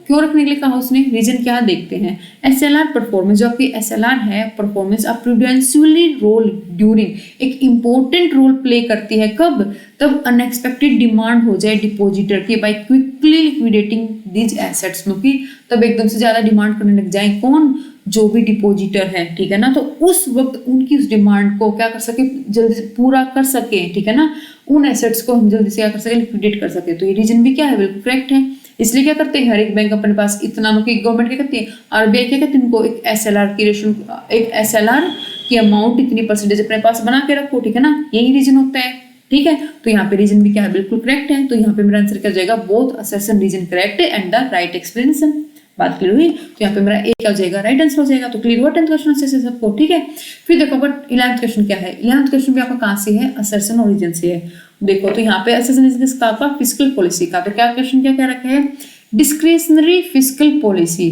क्यों रखने के लिए कहा उसने, रीजन क्या देखते हैं। एसएलआर परफॉर्मेंस, जो आपकी एसएलआर है परफॉर्मेंस अ प्रूडेंशियली रोल ड्यूरिंग, एक इंपॉर्टेंट रोल प्ले करती है कब, तब अनएक्सपेक्टेड डिमांड हो जाए डिपॉजिटर की by quickly liquidating these assets, क्योंकि तब एकदम से ज्यादा डिमांड करने लग जाए कौन, जो भी डिपॉजिटर है, ठीक है ना। तो उस वक्त उनकी उस डिमांड को क्या कर सके, जल्दी से पूरा कर सके, ठीक है ना, उन एसेट्स को हम जल्दी से क्या कर सके, लिक्विडेट कर सके। तो ये रीजन भी क्या है, बिल्कुल करेक्ट है। इसलिए क्या करते हैं, हर एक बैंक अपने पास इतना, गवर्नमेंट क्या करती है, आरबीआई क्या कहते हैं, उनको एक एसएलआर की अमाउंट इतनी परसेंटेज अपने पास बना के रखो, ठीक है ना, यही रीजन होता है, ठीक है। तो यहाँ पे रीजन भी क्या है, बिल्कुल करेक्ट है। तो यहाँ पे मेरा आंसर क्या हो जाएगा, both assertion reason correct and the right explanation. बात क्लियर हुई। तो यहाँ पे मेरा ए क्या हो जाएगा, राइट आंसर हो जाएगा। तो क्लियर हुआ 10th क्वेश्चन से सबको, ठीक है। फिर देखो बट 11th क्वेश्चन क्या है, 11th क्वेश्चन भी आपका कहाँ से है, असर्शन और रीजन से है। देखो तो यहाँ पे असर्शन रीजन किसका, आपका फिस्कल पॉलिसी का। तो क्या क्वेश्चन क्या रखा है, डिस्क्रिशनरी फिस्कल पॉलिसी,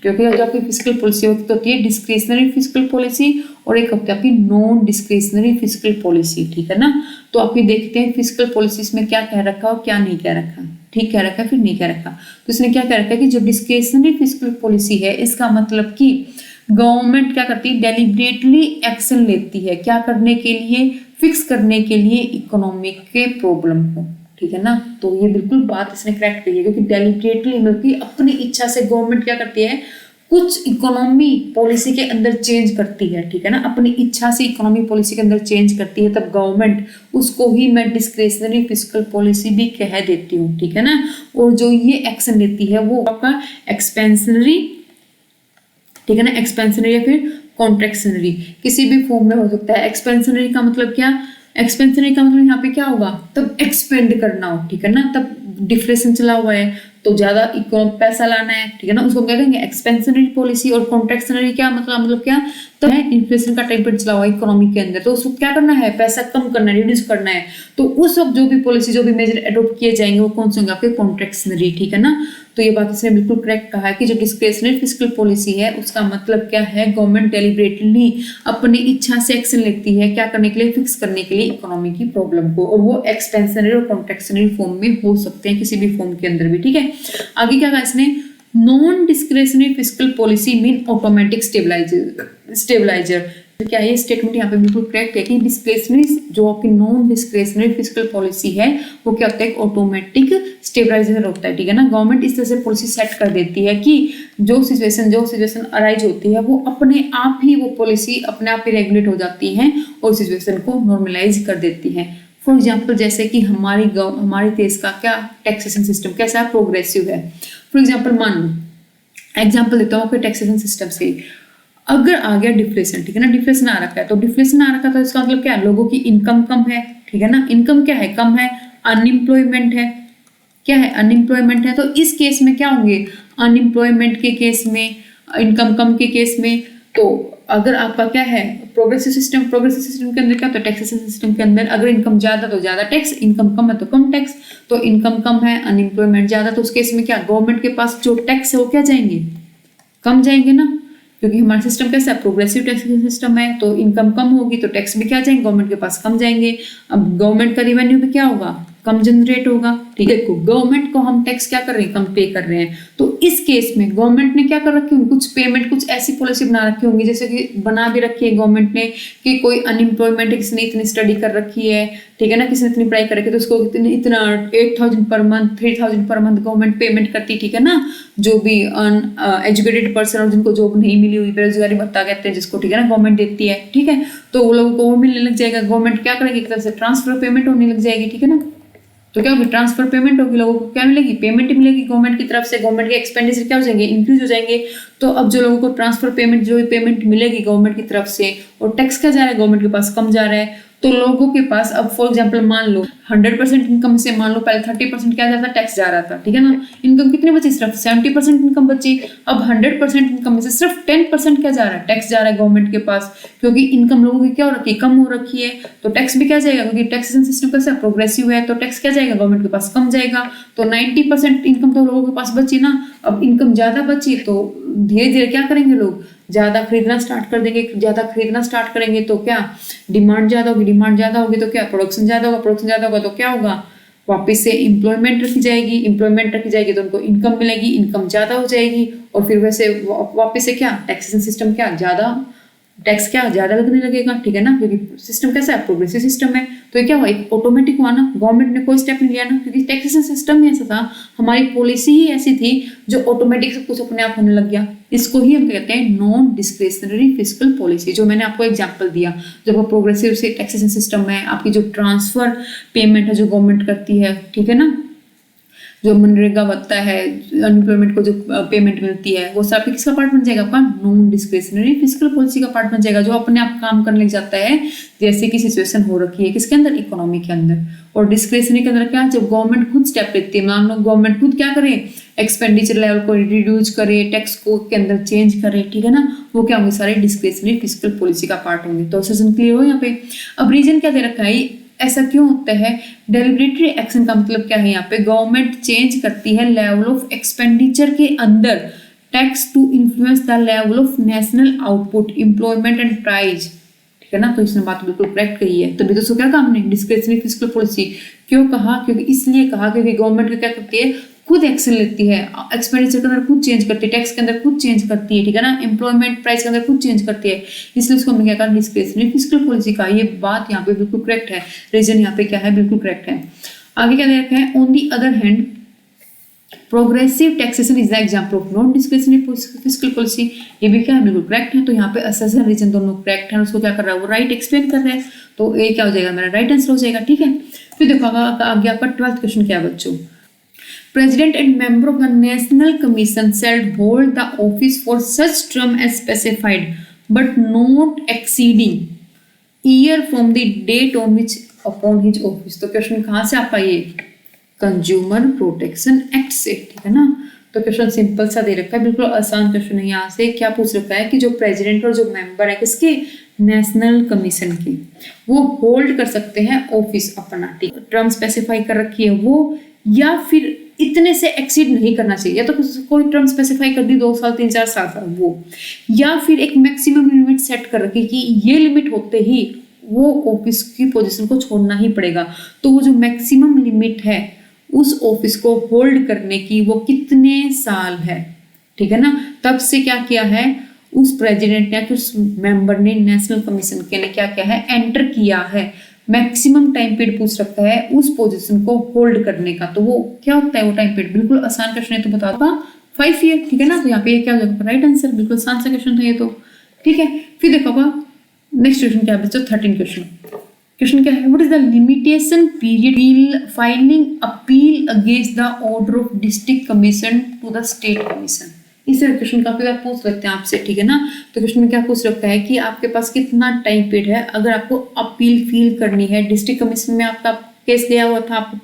क्योंकि जो आपकी फिस्कल पॉलिसी होती है डिस्क्रिशनरी फिस्कल पॉलिसी, और एक होती है आपकी नॉन डिस्क्रिशनरी फिस्कल पॉलिसी, ठीक है ना। तो आपकी देखते हैं फिस्कल पॉलिसीज में क्या कह रखा और क्या नहीं कह रखा, ठीक कह रखा है फिर नहीं कह रखा। तो इसने क्या कह रखा है कि जो डिस्क्रिशनरी फिस्कल पॉलिसी है, इसका मतलब कि गवर्नमेंट क्या करती है, डेलिब्रेटली एक्शन लेती है, क्या करने के लिए, फिक्स करने के लिए इकोनॉमिक के प्रॉब्लम को, ठीक है ना। तो ये बिल्कुल बात इसने करेक्ट कही है, क्योंकि डेलिब्रेटली मतलब कि अपनी इच्छा से गवर्नमेंट क्या करती है, कुछ इकोनॉमी पॉलिसी के अंदर चेंज करती है, ठीक है ना, अपनी इच्छा से इकोनॉमी पॉलिसी के अंदर चेंज करती है, तब गवर्नमेंट उसको ही मैं डिस्क्रिशनरी फिस्कल पॉलिसी भी कह देती हूँ, ठीक है ना। और जो ये एक्शन लेती है वो आपका एक्सपेंशनरी, ठीक है ना, एक्सपेंशनरी या फिर कॉन्ट्रैक्शनरी किसी भी फॉर्म में हो सकता है। एक्सपेंशनरी का मतलब क्या, एक्सपेंशनरी का मतलब यहाँ पे क्या होगा, तब एक्सपेंड करना हो, ठीक है ना, तब डिफ्लेशन चला हुआ है तो ज्यादा पैसा लाना है, ठीक है ना, उसको क्या कहेंगे एक्सपेंशनरी पॉलिसी। और कॉन्ट्रैक्शनरी क्या मतलब क्या, तो है इन्फ्लेशन का टाइम पर चला हुआ इकोनॉमी के अंदर, तो उसको क्या करना है, पैसा कम करना है, रिड्यूस करना है। तो उस वक्त जो भी पॉलिसी, जो भी मेजर एडॉप्ट किए जाएंगे वो कौन से होंगे, आपके कॉन्ट्रैक्शनरी, ठीक है ना। तो ये बात इसने बिल्कुल करेक्ट कहा है कि जो डिस्क्रिशनरी फिस्कल पॉलिसी है उसका मतलब क्या है, गवर्नमेंट डेलिब्रेटली अपनी इच्छा से एक्शन लेती है, क्या करने के लिए, फिक्स करने के लिए इकोनॉमी की प्रॉब्लम को। और वो एक्सपेंशनरी और कॉन्ट्रैक्शनरी फॉर्म में हो सकते हैं, किसी भी फॉर्म के अंदर भी, ठीक है। आगे क्या कहा इसने, non discretionary fiscal policy mean automatic stabiliser. क्या ये स्टेटमेंट यहाँ पे बिल्कुल करेक्ट है कि डिस्क्रिशनरी, जो आपकी नॉन डिस्क्रिशनरी फिस्कल पॉलिसी है वो क्या होता है, ऑटोमेटिक स्टेबलाइजर होता है, ठीक है ना। गवर्नमेंट इस तरह से पॉलिसी सेट कर देती है कि जो सिचुएशन अराइज होती है वो अपने आप ही, वो पॉलिसी अपने आप ही रेगुलेट हो जाती है और सिचुएशन को नॉर्मलाइज कर देती है। फॉर एग्जाम्पल जैसे कि हमारे देश का क्या टैक्सेशन सिस्टम कैसा है, प्रोग्रेसिव है। फॉर एग्जाम्पल मान लो, एग्जाम्पल देता हूँ आपके टैक्सेशन सिस्टम से, अगर आ गया डिफ्लेशन, ठीक है ना, डिफ्लेशन आ रखा है, तो डिफ्लेशन आ रखा है तो इसका मतलब क्या है, लोगों की इनकम कम है, ठीक है ना, इनकम क्या है, कम है, अनएम्प्लॉयमेंट है, क्या है, अनएम्प्लॉयमेंट है। तो इस केस में क्या होंगे, अनएम्प्लॉयमेंट के केस में, इनकम कम के केस में, तो अगर आपका क्या है प्रोग्रेसिव सिस्टम के अंदर क्या होता है, टैक्सेशन सिस्टम के अंदर अगर इनकम ज्यादा तो ज्यादा टैक्स, इनकम कम है तो कम टैक्स। तो इनकम कम है, अनएम्प्लॉयमेंट ज्यादा, तो उस केस में क्या, गवर्नमेंट के पास जो टैक्स है वो क्या जाएंगे, कम जाएंगे ना, क्योंकि हमारा सिस्टम कैसा है, प्रोग्रेसिव टैक्सेशन सिस्टम है। तो इनकम कम होगी तो टैक्स भी क्या जाएंगे, गवर्नमेंट के पास कम जाएंगे। अब गवर्नमेंट का रिवेन्यू भी क्या होगा, कम जनरेट होगा। ठीक है, गवर्नमेंट को हम टैक्स क्या कर रहे हैं, कम पे कर रहे हैं। तो इस केस में गवर्नमेंट ने क्या कर रखी होंगी, कुछ पेमेंट, कुछ ऐसी पॉलिसी बना रखी होंगी, जैसे कि बना भी रखी है गवर्नमेंट ने कि कोई अनएम्प्लॉयमेंट, किसी ने इतनी स्टडी कर रखी है, ठीक है ना, किसी ने इतनी पढ़ाई कर रखी है, तो उसको इतना 8,000 per month, 3,000 per month government payment करती, ठीक है ना। जो भी एजुकेटेड पर्सन और जिनको जॉब नहीं मिली हुई, बेरोजगारी भत्ता कहते हैं जिसको, ठीक है ना, गवर्नमेंट देती है, ठीक है, तो वो लोगों को वो मिलने लग जाएगा। गवर्नमेंट क्या करेगी, एक तरह से ट्रांसफर पेमेंट होने लग जाएगी, ठीक है ना। तो क्या होगी, ट्रांसफर पेमेंट होगी, लोगों को क्या मिलेगी, पेमेंट मिलेगी गवर्नमेंट की तरफ से। गवर्नमेंट के एक्सपेंडिचर क्या हो जाएंगे, इंक्रीज हो जाएंगे। तो अब जो लोगों को ट्रांसफर पेमेंट, जो पेमेंट मिलेगी गवर्नमेंट की तरफ से, और टैक्स क्या जा रहा है गवर्नमेंट के पास, कम जा रहा है। तो लोगों के पास अब फॉर एग्जांपल मान लो 100% इनकम से मान लो पहले 30% क्या जाता, टैक्स जा रहा था, ठीक है ना। इनकम कितनी बची, सिर्फ 70% इनकम बची। अब 100% इनकम में से सिर्फ 10% क्या जा रहा है, टैक्स जा रहा है गवर्नमेंट के पास, क्योंकि इनकम लोगों की क्या हो रखी है, कम हो रखी है। तो टैक्स भी क्या जाएगा, क्योंकि टैक्सेशन सिस्टम कैसा प्रोग्रेसिव है, तो टैक्स क्या जाएगा गवर्नमेंट के पास, कम जाएगा। तो 90% इनकम तो लोगों के पास बची ना। अब इनकम ज्यादा बची तो धीरे धीरे क्या करेंगे, लोग ज्यादा खरीदना स्टार्ट कर देंगे। ज्यादा खरीदना स्टार्ट करेंगे तो क्या, डिमांड ज्यादा होगी, डिमांड ज्यादा होगी तो क्या, प्रोडक्शन ज्यादा होगा, प्रोडक्शन ज्यादा होगा तो क्या होगा, वापस से एम्प्लॉयमेंट रखी जाएगी, एम्प्लॉयमेंट रखी जाएगी तो उनको इनकम मिलेगी, इनकम ज्यादा हो जाएगी, और फिर वैसे वापस से क्या, टैक्सेशन सिस्टम क्या ज्यादा, टैक्स क्या ज्यादा लगने लगेगा, ठीक है ना, क्योंकि सिस्टम कैसा है, प्रोग्रेसिव सिस्टम है। तो ये क्या हुआ, एक ऑटोमेटिक हुआ ना, गवर्नमेंट ने कोई स्टेप नहीं लिया ना, क्योंकि टैक्सेशन सिस्टम ही ऐसा था, हमारी पॉलिसी ही ऐसी थी जो ऑटोमेटिक सब कुछ अपने आप होने लग गया। इसको ही हम कहते हैं नॉन डिस्क्रिशनरी फिस्कल पॉलिसी, जो मैंने आपको एग्जांपल दिया। जब प्रोग्रेसिव से टैक्सेशन सिस्टम है, आपकी जो ट्रांसफर पेमेंट है जो गवर्नमेंट करती है, ठीक है ना, जो मनरेगा भत्ता है, अनएम्प्लॉयमेंट को जो पेमेंट मिलती है, वो सब किसका पार्ट बन जाएगा, आपका नॉन डिस्क्रिशनरी फिस्कल पॉलिसी का पार्ट बन जाएगा, जो अपने आप काम करने लग जाता है जैसे कि सिचुएशन हो रखी है, किसके अंदर, इकोनॉमी के अंदर। और डिस्क्रिशनरी के अंदर क्या, जब गवर्नमेंट खुद स्टेप लेती है, मान लो गवर्नमेंट खुद क्या करे, एक्सपेंडिचर लेवल को रिड्यूस करे, टैक्स को के अंदर चेंज करे, ठीक है ना, वो क्या होंगे, सारे डिस्क्रिशनरी फिस्कल पॉलिसी का पार्ट होंगे। तो सेशन क्लियर हो यहाँ पे। अब रीजन क्या दे रखा है, ऐसा क्यों होता है, डेलिबरेटरी एक्शन का मतलब क्या है, यहाँ पे गवर्नमेंट चेंज करती है लेवल ऑफ एक्सपेंडिचर के अंदर tax to influence the level of national output, employment and price, ठीक है ना। तो इसने बात बिल्कुल करेक्ट कही है। तभी तो क्या काम ने डिस्क्रिशनरी फिस्कल पॉलिसी क्यों कहा, क्योंकि इसलिए कहा क्योंकि गवर्नमेंट क्या करती है, खुद एक्शन लेती है, एक्सपेंडिचर के अंदर खुद चेंज करती है, टैक्स के अंदर खुद चेंज करती है, ठीक है ना, एम्प्लॉयमेंट प्राइस के अंदर खुद चेंज करती है, इसलिए उसको हमने क्या कहा, डिस्क्रिशनरी फिस्कल पॉलिसी का। ये बात यहाँ पे बिल्कुल करेक्ट है, रीजन यहाँ पे क्या है, बिल्कुल करेक्ट है। आगे क्या दे रखा है, on the other hand progressive taxation is the example of non discretionary fiscal policy, ये भी क्या है, बिल्कुल करेक्ट है। तो यहाँ पे असर्शन रीजन दोनों करेक्ट है, उसको क्या कर रहा है, वो राइट एक्सप्लेन कर रहा है, तो ये क्या हो जाएगा, मेरा राइट आंसर हो जाएगा, ठीक है। फिर देखो आगे आपका 12th क्वेश्चन क्या है बच्चों, President and member of the National Commission shall hold the office for such term as specified, but not exceeding year from the date on which upon his office। तो क्वेश्चन कहाँ से आपका, ये consumer protection act से, ठीक है ना। तो क्वेश्चन सिंपल सा दे रखा है, बिल्कुल आसान क्वेश्चन है। यहाँ से क्या पूछ रखा है कि जो प्रेसिडेंट और जो मेंबर है किसके, नेशनल कमीशन की, वो होल्ड कर सकते हैं ऑफिस अपना, ठीक, टर्म स्पेसिफाई कर रखी है वो, या फिर इतने से एक्सीड नहीं करना चाहिए, या तो कोई टर्म स्पेसिफाई कर दी 2 साल 3 4 साल वो, या फिर एक मैक्सिमम लिमिट सेट कर रखी कि ये लिमिट होते ही वो ऑफिस की पोजीशन को छोड़ना ही पड़ेगा। तो वो जो मैक्सिमम लिमिट है उस ऑफिस को होल्ड करने की, वो कितने साल है, ठीक है ना। तब से क्या किया है, उस प्रेसिडेंट ने, उस मेंबर ने, नेशनल कमीशन के ने क्या किया है, एंटर किया है, मैक्सिमम टाइम पीरियड पूछ रखा है उस पोजीशन को होल्ड करने का। तो वो क्या होता है, वो टाइम पीरियड, बिल्कुल आसान क्वेश्चन है, तो बता दो 5 ईयर, ठीक है ना। तो यहाँ पे क्या हो जाएगा, राइट आंसर, बिल्कुल आसान सा क्वेश्चन था ये तो, ठीक है। फिर देखो नेक्स्ट क्वेश्चन क्या है बच्चों, 13 क्वेश्चन क्या है, what is the limitation period filing appeal against the order of district commission to the state commission. इस तरह क्वेश्चन काफी बार पूछ सकते हैं आपसे, ठीक है ना। तो क्वेश्चन में क्या पूछ रखता है कि आपके पास कितना टाइम पीरियड है अगर आपको अपील फील करनी है, डिस्ट्रिक्ट कमीशन में आपका केस गया हुआ था,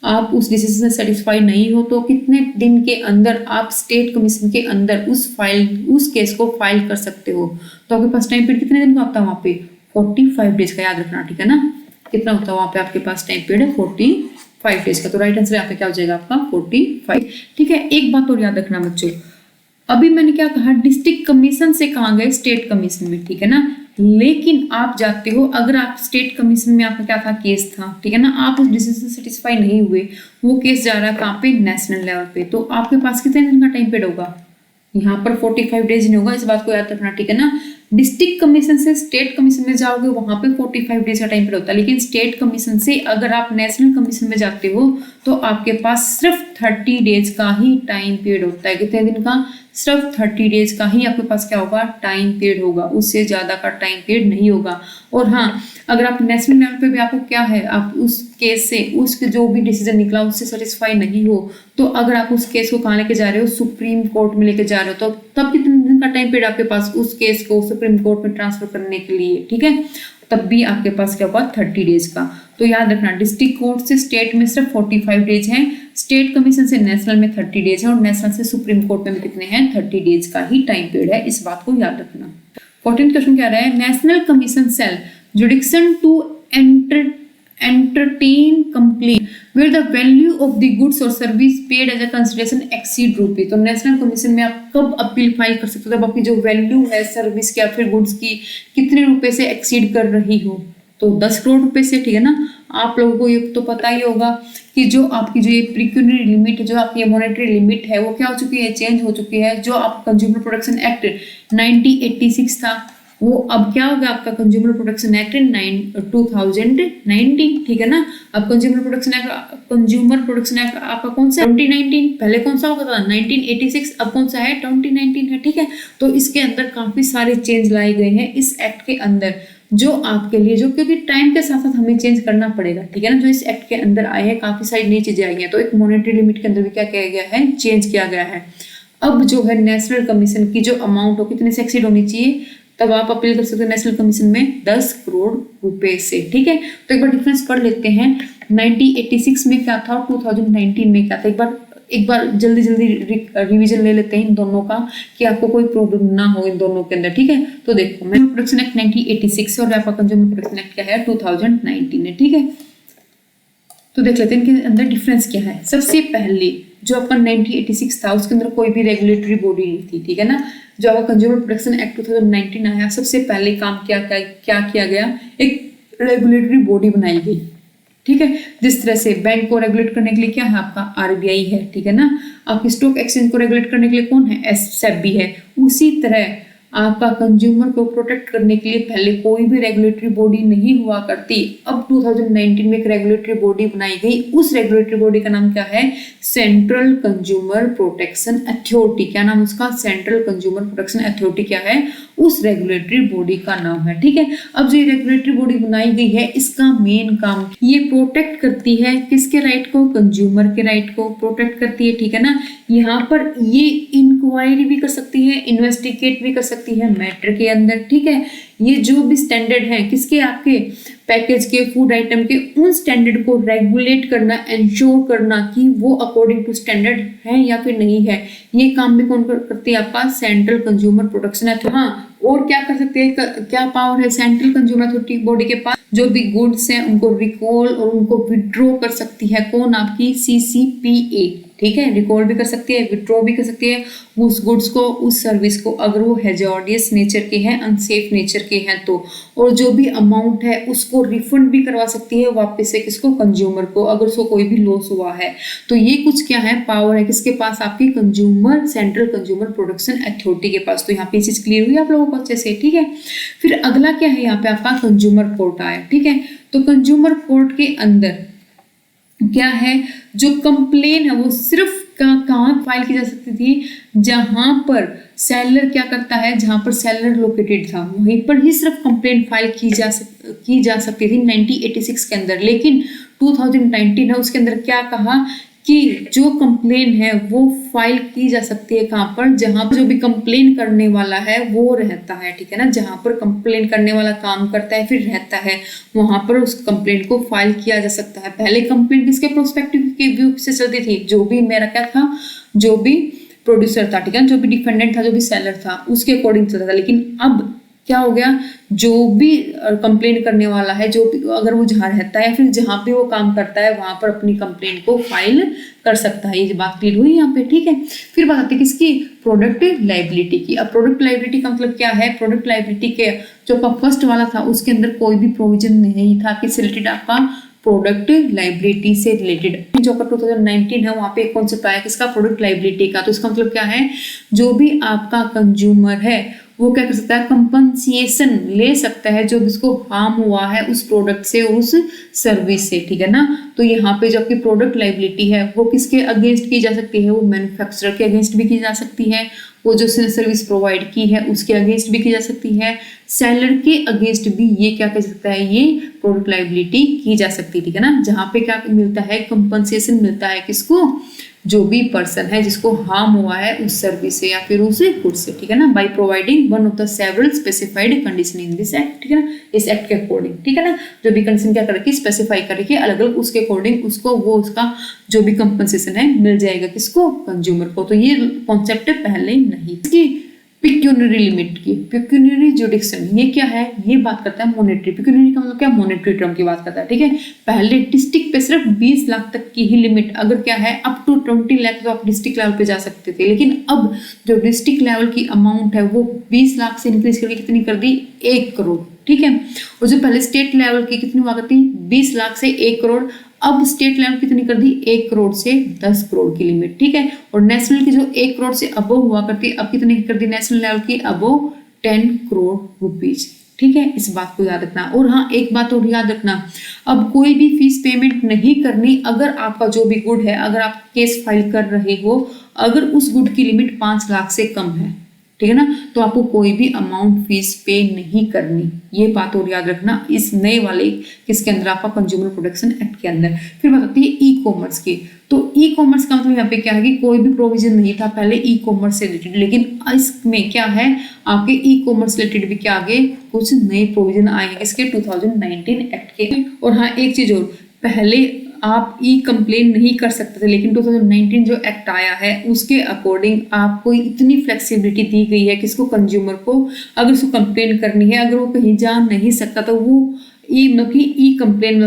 आप उस डिसीजन से सेटिस्फाई नहीं हो, तो कितने दिन के अंदर आप स्टेट कमीशन के अंदर उस केस को फाइल कर सकते हो। तो आपके पास टाइम पीरियड कितने दिन का होता है वहाँ पे, 45 डेज का, याद रखना, ठीक है ना। कितना होता है वहाँ पे आपके पास टाइम पीरियड, 45 डेज का। तो राइट आंसर यहाँ पे क्या हो जाएगा आपका, 45, ठीक है। एक बात और याद रखना बच्चों, अभी मैंने क्या कहा, डिस्ट्रिक्ट कमीशन से कहाँ गए, स्टेट कमीशन में, ठीक है ना। लेकिन आप जाते हो, अगर आप स्टेट कमीशन में आपका क्या था, केस था, ठीक है ना, आप उस डिसीजन से सेटिस्फाई नहीं हुए, वो केस जा रहा है कहाँ पे, नेशनल लेवल पे, तो आपके पास कितने दिन का टाइम पीरियड होगा, यहाँ पर 45 डेज नहीं होगा, इस बात को याद रखना, ठीक है ना। डिस्ट्रिक्ट कमीशन से स्टेट कमीशन में जाओगे वहां पे 45 डेज का टाइम पीरियड होता है, लेकिन स्टेट कमीशन से अगर आप नेशनल कमीशन में जाते हो तो आपके पास सिर्फ 30 डेज का ही टाइम पीरियड होता है। कितने दिन का, सिर्फ 30 डेज का ही आपके पास क्या होगा, टाइम पीरियड होगा, उससे ज्यादा का टाइम पीरियड नहीं होगा। और हाँ, अगर आप नेशनल लेवल पे भी आपको क्या है, आप उस केस से, उसके जो भी डिसीजन निकला उससे सेटिस्फाई नहीं हो, तो अगर आप उस केस को कहाँ लेके जा रहे हो, सुप्रीम कोर्ट में लेके जा रहे हो, तो तब कितने दिन का टाइम पीरियड आपके पास उस केस को सुप्रीम कोर्ट में ट्रांसफर करने के लिए, ठीक है, तब भी आपके पास क्या होगा, 30 डेज का। तो याद रखना, डिस्ट्रिक्ट कोर्ट से स्टेट में सिर्फ 45 डेज हैं, स्टेट कमीशन से नेशनल में 30 डेज है, और नेशनल से सुप्रीम कोर्ट में भी कितने हैं, 30 डेज का ही टाइम पीरियड है, इस बात को याद रखना। 14th क्वेश्चन क्या रहा है, national commission jurisdiction to entertain complaint where the value of the goods or service paid as a consideration exceed रुपये। तो नेशनल कमीशन में आप कब अपील फाइल कर सकते हो, जब आपकी जो वैल्यू है सर्विस की या फिर गुड्स की कितने रुपए से एक्सीड कर रही हो, तो 10 करोड़ रुपए से, ठीक है ना। आप लोगों को ये तो पता ही होगा कि जो आपकी जो ये प्रिक्यूनरी लिमिट, जो आपकी मॉनेटरी लिमिट है, वो क्या हो चुकी है, चेंज हो चुकी है। जो आपका कंज्यूमर प्रोटेक्शन एक्ट 1986 था, वो अब क्या होगा, आपका कंज्यूमर प्रोटेक्शन एक्ट 2019, ठीक है ना। अब कंज्यूमर प्रोटेक्शन एक्ट आपका कौन सा, 2019, पहले कौन सा होगा था, 1986, अब कौन सा है, 2019 है, ठीक है। तो इसके अंदर काफी सारे चेंज लाए गए हैं इस एक्ट के अंदर, जो आपके लिए, जो क्योंकि टाइम के साथ साथ हमें चेंज करना पड़ेगा, ठीक है ना। जो इस एक्ट के अंदर आए हैं, काफी सारी नई चीजें आई हैं, तो एक मॉनेटरी लिमिट के अंदर भी क्या किया गया है, चेंज किया गया है। अब जो है नेशनल कमीशन की जो अमाउंट हो, कितने से एक्सीड होनी चाहिए, तब आप अपील कर सकते हो नेशनल कमीशन में 10 करोड़ रुपए से, ठीक है। तो एक बार डिफरेंस पढ़ लेते हैं, 1986 में क्या था और 2019 में क्या था, एक बार जल्दी रिवीजन ले लेते हैं इन दोनों का, कि आपको कोई प्रॉब्लम ना हो इन दोनों के अंदर, ठीक है। तो देखो, कंज्यूमर प्रोटेक्शन एक्ट 1986 और आपका कंज्यूमर प्रोटेक्शन एक्ट क्या है, 2019 है, ठीक है। तो देख लेते हैं इनके अंदर डिफरेंस क्या है। सबसे पहले जो आपका 1986 था, उसके अंदर कोई भी रेगुलेटरी बॉडी नहीं थी, ठीक है ना। जो आपका कंज्यूमर प्रोटेक्शन एक्ट 2019 आया, सबसे पहले काम क्या किया गया, एक रेगुलेटरी बॉडी बनाई गई, ठीक है। जिस तरह से बैंक को रेगुलेट करने के लिए क्या है, आपका आरबीआई है, ठीक है ना। आपकी स्टॉक एक्सचेंज को रेगुलेट करने के लिए कौन है, सेबी है। उसी तरह आपका कंज्यूमर को प्रोटेक्ट करने के लिए पहले कोई भी रेगुलेटरी बॉडी नहीं हुआ करती। अब 2019 में एक रेगुलेटरी बॉडी बनाई गई, उस रेगुलेटरी बॉडी का नाम क्या है, सेंट्रल कंज्यूमर प्रोटेक्शन अथॉरिटी। क्या नाम उसका, सेंट्रल कंज्यूमर प्रोटेक्शन अथॉरिटी क्या है, उस रेगुलेटरी बॉडी का नाम है, ठीक है। अब जो ये रेगुलेटरी बॉडी बनाई गई है, इसका मेन काम, ये प्रोटेक्ट करती है किसके राइट को, कंज्यूमर के राइट को प्रोटेक्ट करती है, ठीक है ना। यहाँ पर ये इंक्वायरी भी कर सकती है, इन्वेस्टिगेट भी कर सकती है मैटर के अंदर, ठीक है। ये जो भी स्टैंडर्ड है किसके, आपके पैकेज के, फूड आइटम के, उन स्टैंडर्ड को रेगुलेट करना, इंश्योर करना कि वो अकॉर्डिंग टू स्टैंडर्ड है या फिर नहीं है, ये काम भी कौन करती है, आपका सेंट्रल कंज्यूमर प्रोटेक्शन अथॉरिटी। हाँ, और क्या कर सकते हैं, क्या पावर है सेंट्रल कंज्यूमर अथॉरिटी बॉडी के पास, जो भी गुड्स हैं उनको रिकॉल और उनको विड्रॉ कर सकती है, कौन, आपकी CCPA, ठीक है। रिकॉल भी कर सकती है, विड्रॉ भी कर सकती है उस गुड्स को, उस सर्विस को, अगर वो हैजार्डियस नेचर के हैं, अनसेफ नेचर के हैं तो। और जो भी अमाउंट है उसको रिफंड भी करवा सकती है वापस से, किसको, कंज्यूमर को, अगर उसको कोई भी लॉस हुआ है। तो ये कुछ क्या है, पावर है किसके पास, आपकी consumer, central consumer protection authority के पास। तो यहाँ पे चीज क्लियर हुई आप लोगों को अच्छे से, ठीक है। फिर अगला क्या है, यहाँ पे आपका कंज्यूमर कोर्ट आया, ठीक है। तो कंज्यूमर कोर्ट के अंदर क्या है, जो कंप्लेन है वो सिर्फ कहाँ फाइल की जा सकती थी, जहां पर सेलर क्या करता है, जहां पर सेलर लोकेटेड था वहीं पर ही सिर्फ कंप्लेन फाइल की जा सकती थी 1986 के अंदर। लेकिन 2019 है, उसके अंदर क्या कहा कि जो कंप्लेन है वो फाइल की जा सकती है कहाँ पर, जहां पर जो भी कंप्लेन करने वाला है वो रहता है, ठीक है ना। जहां पर कंप्लेन करने वाला काम करता है फिर रहता है, वहां पर उस कंप्लेंट को फाइल किया जा सकता है। पहले कंप्लेंट किसके प्रोस्पेक्टिव के व्यू से चलती थी, जो भी मेरा क्या था, जो भी प्रोड्यूसर था, ठीक है, जो भी डिफेंडेंट था, जो भी सेलर था, उसके अकॉर्डिंग चलता था। लेकिन अब क्या हो गया, जो भी कंप्लेन करने वाला है, जो भी अगर वो जहाँ रहता है फिर जहाँ पे वो काम करता है वहां पर अपनी कंप्लेन को फाइल कर सकता है। ये बात क्लियर हुई यहाँ पे, ठीक है। फिर बात आती है किसकी, प्रोडक्ट लाइबिलिटी की। अब प्रोडक्ट लाइबिलिटी का मतलब क्या है, प्रोडक्ट लाइबिलिटी के जो फर्स्ट वाला था उसके अंदर कोई भी प्रोविजन नहीं था किससे रिलेटेड, आपका प्रोडक्ट लाइबिलिटी से रिलेटेड। जो 2019 है वहां पे एक कॉन्सेप्ट आया किसका, प्रोडक्ट लाइबिलिटी का। तो इसका मतलब क्या है, जो भी आपका कंज्यूमर है वो क्या कर सकता है, कंपनसेशन ले सकता है जो जिसको हार्म हुआ है उस प्रोडक्ट से, उस सर्विस से, ठीक है ना। तो यहाँ पे जो आपकी प्रोडक्ट लाइबिलिटी है वो किसके अगेंस्ट की जा सकती है, वो मैन्युफैक्चरर के अगेंस्ट भी की जा सकती है, वो जो सर्विस प्रोवाइड की है उसके अगेंस्ट भी की जा सकती है, सेलर के अगेंस्ट भी ये क्या कह सकता है, ये प्रोडक्ट लाइबिलिटी की जा सकती है, ठीक है ना। जहाँ पे क्या मिलता है, कंपनसेशन मिलता है किसको, जो भी पर्सन है जिसको हार्म हुआ है उस सर्विस से या फिर उस गुड से, ठीक है ना, by providing one of the several specified condition in this act, ठीक है ना, इस एक्ट के अकॉर्डिंग, ठीक है ना। जो भी कंडीशन क्या कर रखी, स्पेसिफाई कर रखी है अलग अलग, उसके अकॉर्डिंग उसको वो उसका जो भी कंपनसेशन है मिल जाएगा किसको, कंज्यूमर को। तो ये कॉन्सेप्ट पहले नहीं। इसकी पिक्यूनरी लिमिट की, पिक्यूनरी जुडिक्शन, ये क्या है, ये बात करता है मॉनेटरी। पिक्यूनरी का मतलब क्या, मॉनेटरी टर्म की बात करता है, ठीक है। पहले डिस्ट्रिक्ट पे सिर्फ 20 लाख तक की ही लिमिट, अगर क्या है अप टू 20 लाख तो आप डिस्ट्रिक्ट लेवल पे जा सकते थे, लेकिन अब जो डिस्ट्रिक्ट लेवल की अमाउंट है वो 20 लाख से इंक्रीज करके कितनी कर दी, 1 करोड़, ठीक है। और जो पहले स्टेट लेवल की कितनी हुआ करती, 20 लाख से 1 करोड़, अब स्टेट लेवल कितनी कर दी, 1 करोड़ से 10 करोड़ की लिमिट, ठीक है। और नेशनल की जो 1 करोड़ से अबव हुआ करती, अब कितनी कर दी नेशनल लेवल की, अबव 10 करोड़ रुपीज, ठीक है। इस बात को याद रखना। और हाँ, एक बात और याद रखना, अब कोई भी फीस पेमेंट नहीं करनी अगर आपका जो भी गुड है, अगर आप केस फाइल कर रहे हो, अगर उस गुड की लिमिट 5 लाख से कम है, ठीक है ना, तो आपको कोई भी अमाउंट फीस पे नहीं करनी। ये बात और याद रखना इस नए वाले किसके अंदर, आपका कंज्यूमर प्रोटेक्शन एक्ट के अंदर। फिर बात आती है ई कॉमर्स की। तो ई कॉमर्स का मतलब यहाँ पे क्या है कि कोई भी प्रोविजन नहीं था पहले ई कॉमर्स से रिलेटेड, लेकिन इसमें क्या है, आपके ई कॉमर्स रिलेटेड भी क्या आगे कुछ नए प्रोविजन आए हैं इसके 2019 एक्ट के। और हाँ, एक चीज और, पहले आप ई कंप्लेन नहीं कर सकते थे, लेकिन 2019 जो एक्ट आया है उसके अकॉर्डिंग आपको इतनी फ्लेक्सिबिलिटी दी गई है किसको, कंज्यूमर को। अगर उसको कंप्लेन करनी है, अगर वो कहीं जा नहीं सकता तो वो ई कंप्लेन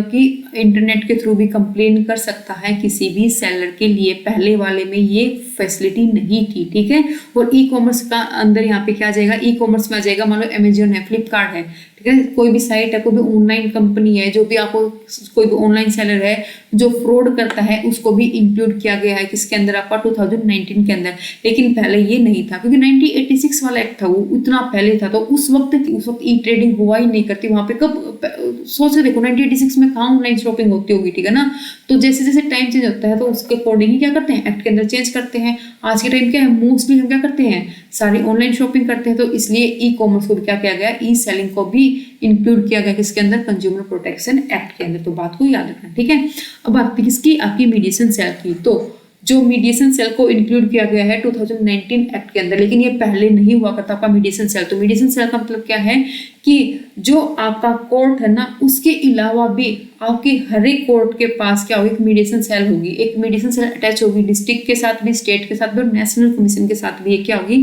इंटरनेट के थ्रू भी कंप्लेन कर सकता है किसी भी सेलर के लिए। पहले वाले में ये फैसिलिटी नहीं थी, ठीक है। और ई कॉमर्स का अंदर यहाँ पे क्या आ जाएगा, ई कॉमर्स में आ जाएगा, मान लो अमेजोन है, फ्लिपकार्ट है, ठीक है, कोई भी साइट है, कोई भी ऑनलाइन कंपनी है, जो भी आपको कोई भी ऑनलाइन सेलर है जो फ्रॉड करता है उसको भी इंक्लूड किया गया है किसके अंदर, आपका 2019 के अंदर। लेकिन पहले ये नहीं था क्योंकि 1986 वाला एक्ट था, वो इतना पहले था, तो उस वक्त ई ट्रेडिंग हुआ ही नहीं करती वहां पे। कब सोच के देखो 1986 में कहाँ ऑनलाइन शॉपिंग होती होगी, ठीक है ना। तो जैसे जैसे टाइम चेंज होता है तो उसके अकॉर्डिंग ही क्या करते हैं, एक्ट के अंदर चेंज करते हैं। आज के टाइम क्या है, मोस्टली हम क्या करते हैं, सारी ऑनलाइन शॉपिंग करते हैं, तो इसलिए ई कॉमर्स को भी क्या किया गया, ई सेलिंग को भी इंक्लूड किया गया किसके अंदर, कंज्यूमर प्रोटेक्शन एक्ट के अंदर। तो बात को याद रखना, ठीक है। अब बात किसकी, आपकी मीडिएशन सेल की। तो जो मीडिएशन सेल को इंक्लूड किया गया है 2019 एक्ट के अंदर, लेकिन ये पहले नहीं हुआ करता आपका मीडिएशन सेल। तो मीडिएशन सेल का मतलब क्या है कि जो आपका कोर्ट है ना, उसके अलावा भी आपके हर एक कोर्ट के पास क्या होगी, एक मीडिएशन सेल होगी। एक मीडिएशन सेल अटैच होगी डिस्ट्रिक्ट के साथ भी, स्टेट के साथ भी, और नेशनल कमीशन के साथ भी। ये क्या होगी,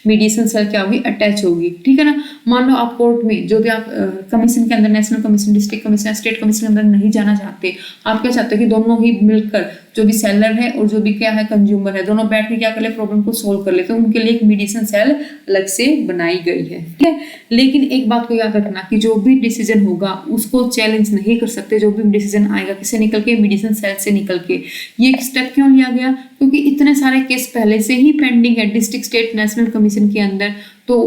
मीडिएशन सेल क्या होगी, अटैच होगी, ठीक है ना। मान लो आप कोर्ट में जो भी आप कमीशन के अंदर, national commission, district commission, state commission के अंदर नहीं जाना चाहते, आप क्या चाहते हो कि दोनों ही मिलकर, जो भी सेलर है और जो भी क्या है कंज्यूमर है, दोनों बैठ के क्या कर ले, प्रॉब्लम को सोल्व कर लेते हैं। उनके लिए एक मीडिएशन सेल अलग से बनाई गई है, ठीक है। लेकिन एक बात को याद रखना कि जो भी डिसीजन होगा उसको चैलेंज नहीं कर सकते। जो भी डिसीजन आएगा किससे निकल के, मीडिएशन सेल से निकल के। ये स्टेप क्यों लिया गया, क्योंकि इतने सारे केस पहले से ही पेंडिंग है डिस्ट्रिक्ट, स्टेट, नेशनल कमीशन के अंदर। तो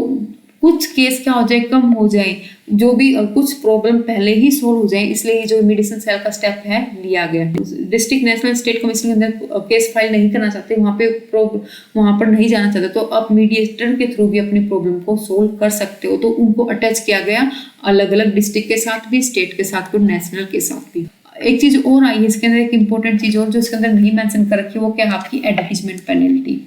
कुछ केस क्या हो जाए, कम हो जाए, जो भी कुछ प्रॉब्लम पहले ही सोल्व हो जाए, इसलिए जो मीडिएशन सेल का स्टेप है लिया गया। डिस्ट्रिक्ट, नेशनल, स्टेट कमीशन के अंदर केस फाइल नहीं करना चाहते, वहां पर नहीं जाना चाहते, तो आप मीडिएटर के थ्रू भी अपनी प्रॉब्लम को सोल्व कर सकते हो। तो उनको अटैच किया गया अलग अलग डिस्ट्रिक्ट के साथ भी, स्टेट के साथ भी, नेशनल के साथ भी। एक चीज और आई है इसके अंदर, एक इंपॉर्टेंट चीज और जो इसके अंदर नहीं मेंशन कर रखी, वो क्या है, आपकी advertisement penalty.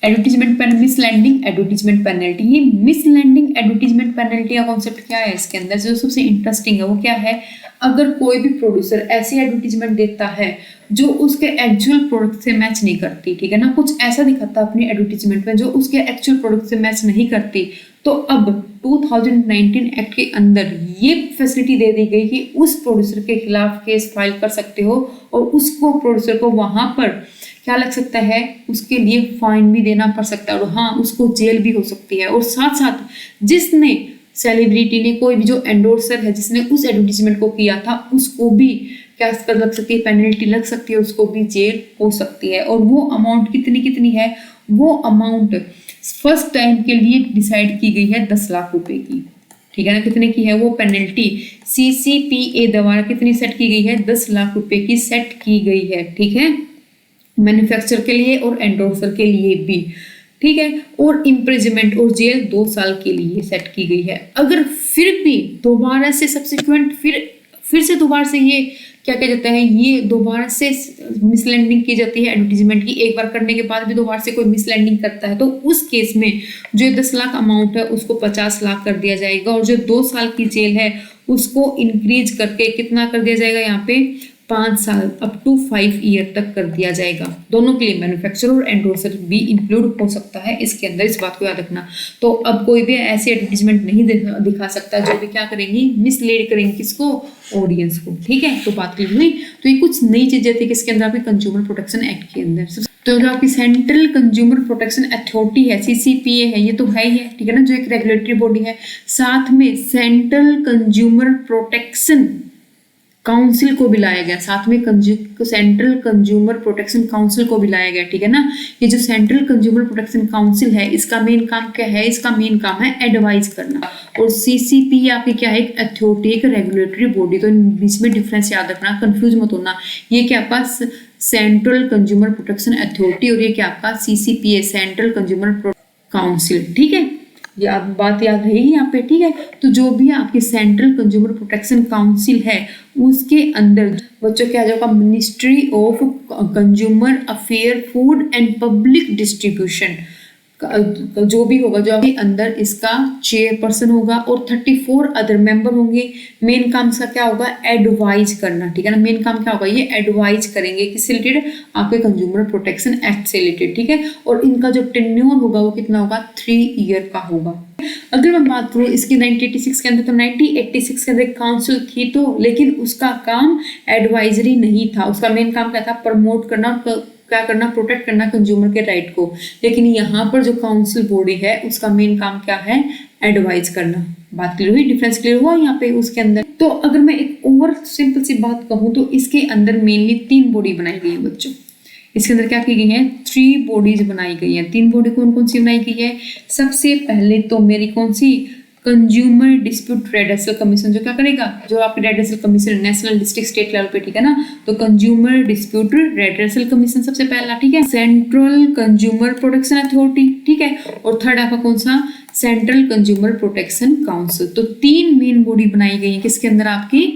Advertisement pen misleading advertisement penalty. ये मिसलैंडिंग एडवर्टीजमेंट पेनल्टी का कॉन्सेप्ट क्या है इसके अंदर, जो सबसे इंटरेस्टिंग है वो क्या है, अगर कोई भी प्रोड्यूसर ऐसी एडवर्टीजमेंट देता है जो उसके एक्चुअल प्रोडक्ट से मैच नहीं करती, ठीक है ना, कुछ ऐसा दिखाता है अपनी एडवर्टीजमेंट में जो उसके एक्चुअल प्रोडक्ट से मैच नहीं करती, तो अब 2019 एक्ट के अंदर ये फैसिलिटी दे दी गई कि उस प्रोड्यूसर के खिलाफ केस फाइल कर सकते हो और उसको प्रोड्यूसर को वहां पर क्या लग सकता है, उसके लिए फाइन भी देना पड़ सकता है और हाँ उसको जेल भी हो सकती है। और साथ साथ जिसने सेलिब्रिटी ने, कोई भी जो एंडोर्सर है जिसने उस एडवर्टीजमेंट को किया था, उसको भी क्या कर लग सकती है, पेनल्टी लग सकती है, उसको भी जेल हो सकती है। और वो अमाउंट कितनी है, वो अमाउंट फर्स्ट टाइम के लिए डिसाइड की गई है 10 लाख रुपए की, ठीक है ना। कितने की है वो पेनल्टी, CCPA द्वारा कितनी सेट की गई है, 10 लाख रुपए की सेट की गई है, ठीक है, मैन्युफैक्चर के लिए और एंडोर्सर के लिए भी, ठीक है। और इम्प्रिजमेंट और जेल 2 साल के लिए सेट की गई है। अगर फिर भी दोबारा से सब्सिक्वेंट फिर से दोबारा से ये क्या कहा जाता है, ये दोबारा से मिसलैंडिंग की जाती है एडवर्टीजमेंट की, एक बार करने के बाद भी दोबारा से कोई मिसलैंडिंग करता है, तो उस केस में जो 10 लाख अमाउंट है उसको 50 लाख कर दिया जाएगा और जो 2 साल की जेल है उसको इंक्रीज करके कितना कर दिया जाएगा, यहाँ पे 5 साल अप टू 5 ईयर तक कर दिया जाएगा। दोनों के लिए मैन्युफैक्चरर और एंडोर्सर भी इंक्लूड हो सकता है इसके अंदर, इस बात को याद रखना। तो अब कोई भी ऐसी एडवर्टीजमेंट नहीं दिखा सकता जो भी क्या करेंगी, मिसलीड करेंगे किसको, ऑडियंस को, ठीक है। तो बात क्लियर हुई। तो ये कुछ नई चीजें थी किसके अंदर, आपके कंज्यूमर प्रोटेक्शन एक्ट के अंदर। तो जो आपकी सेंट्रल कंज्यूमर प्रोटेक्शन अथॉरिटी है, CCPA है, ये तो है ही है, ठीक है ना, जो एक रेगुलेटरी बॉडी है। साथ में सेंट्रल कंज्यूमर प्रोटेक्शन काउंसिल को भी लाया गया, साथ में सेंट्रल कंज्यूमर प्रोटेक्शन काउंसिल को भी लाया गया, ठीक है ना। ये जो सेंट्रल कंज्यूमर प्रोटेक्शन काउंसिल है, इसका मेन काम क्या है, इसका मेन काम है एडवाइज करना। और CCPA आपकी क्या है, एक अथॉरिटी, एक रेगुलेटरी बॉडी। तो बीच में डिफरेंस याद रखना, कंफ्यूज मत होना। ये क्या आपका सेंट्रल कंज्यूमर प्रोटेक्शन अथॉरिटी और ये क्या आपका CCPA सेंट्रल कंज्यूमर काउंसिल, ठीक है। ये आप बात याद रहेगी यहाँ पे, ठीक है। तो जो भी आपकी सेंट्रल कंज्यूमर प्रोटेक्शन काउंसिल है उसके अंदर बच्चों क्या जाएगा, ministry of consumer affair, food and public distribution जो भी होगा, जो आपके अंदर इसका चेयरपर्सन होगा और 34 अदर मेंबर होंगे। मेन काम इसका क्या होगा, एडवाइज करना, ठीक है ना। मेन काम क्या होगा, ये एडवाइज करेंगे किससे रिलेटेड, आपके कंज्यूमर प्रोटेक्शन एक्ट से रिलेटेड, ठीक है। और इनका जो टेन्योर होगा वो कितना होगा, 3 ईयर का होगा। अगर मैं बात करूँ इसकी 1986 के अंदर, तो 1986 के अंदर काउंसिल थी तो, लेकिन उसका काम एडवाइजरी नहीं था। उसका मेन काम क्या था, प्रमोट करना, क्या करना, प्रोटेक्ट करना कंज्यूमर के राइट को। लेकिन यहाँ पर जो काउंसिल बॉडी है उसका मेन काम क्या है, एडवाइज करना। बात क्लियर हुई, डिफरेंस क्लियर हुआ यहाँ पे उसके अंदर। तो अगर मैं एक और सिंपल सी बात कहूँ तो इसके अंदर मेनली 3 बॉडी बनाई गई है बच्चों। इसके अंदर क्या की गई है, 3 बॉडीज बनाई गई है। 3 बॉडी कौन कौन सी बनाई गई है, सबसे पहले तो मेरी कौन सी, कंज्यूमर डिस्प्यूट रेडरेसल कमीशन, जो क्या करेगा, जो आपकी redressal commission national district state level पे, ठीक है ना। तो कंज्यूमर डिस्प्यूट रेडरेसल कमीशन सबसे पहला, ठीक है। सेंट्रल कंज्यूमर प्रोटेक्शन अथॉरिटी, ठीक है। और थर्ड आपका कौन सा, सेंट्रल कंज्यूमर प्रोटेक्शन काउंसिल। तो 3 मेन बॉडी बनाई गई है किसके अंदर, आपकी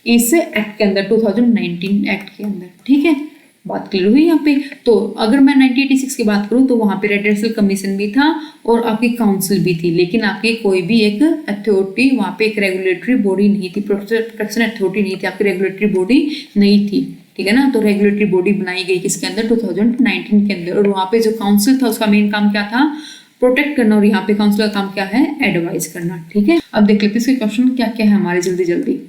इस एक्ट के अंदर, 2019 एक्ट के अंदर, ठीक है। बात क्लियर हुई यहाँ पे। तो अगर मैं 1986 की बात करूँ तो वहां पे रेडरेसल कमीशन भी था और आपकी काउंसिल भी थी, लेकिन आपकी कोई भी एक अथॉरिटी, वहां पे एक रेगुलेटरी बॉडी नहीं थी, प्रोटेक्शन अथॉरिटी नहीं थी, आपकी रेगुलेटरी बॉडी नहीं थी, ठीक है ना। तो रेगुलेटरी बॉडी बनाई गई किसके अंदर, 2019 के अंदर। और वहां पे जो काउंसिल था उसका मेन काम क्या था, प्रोटेक्ट करना, और यहाँ पे काउंसिल का काम क्या है, एडवाइज करना, ठीक है। अब देख लेते हैं इसके क्वेश्चन क्या क्या है हमारे, जल्दी जल्दी।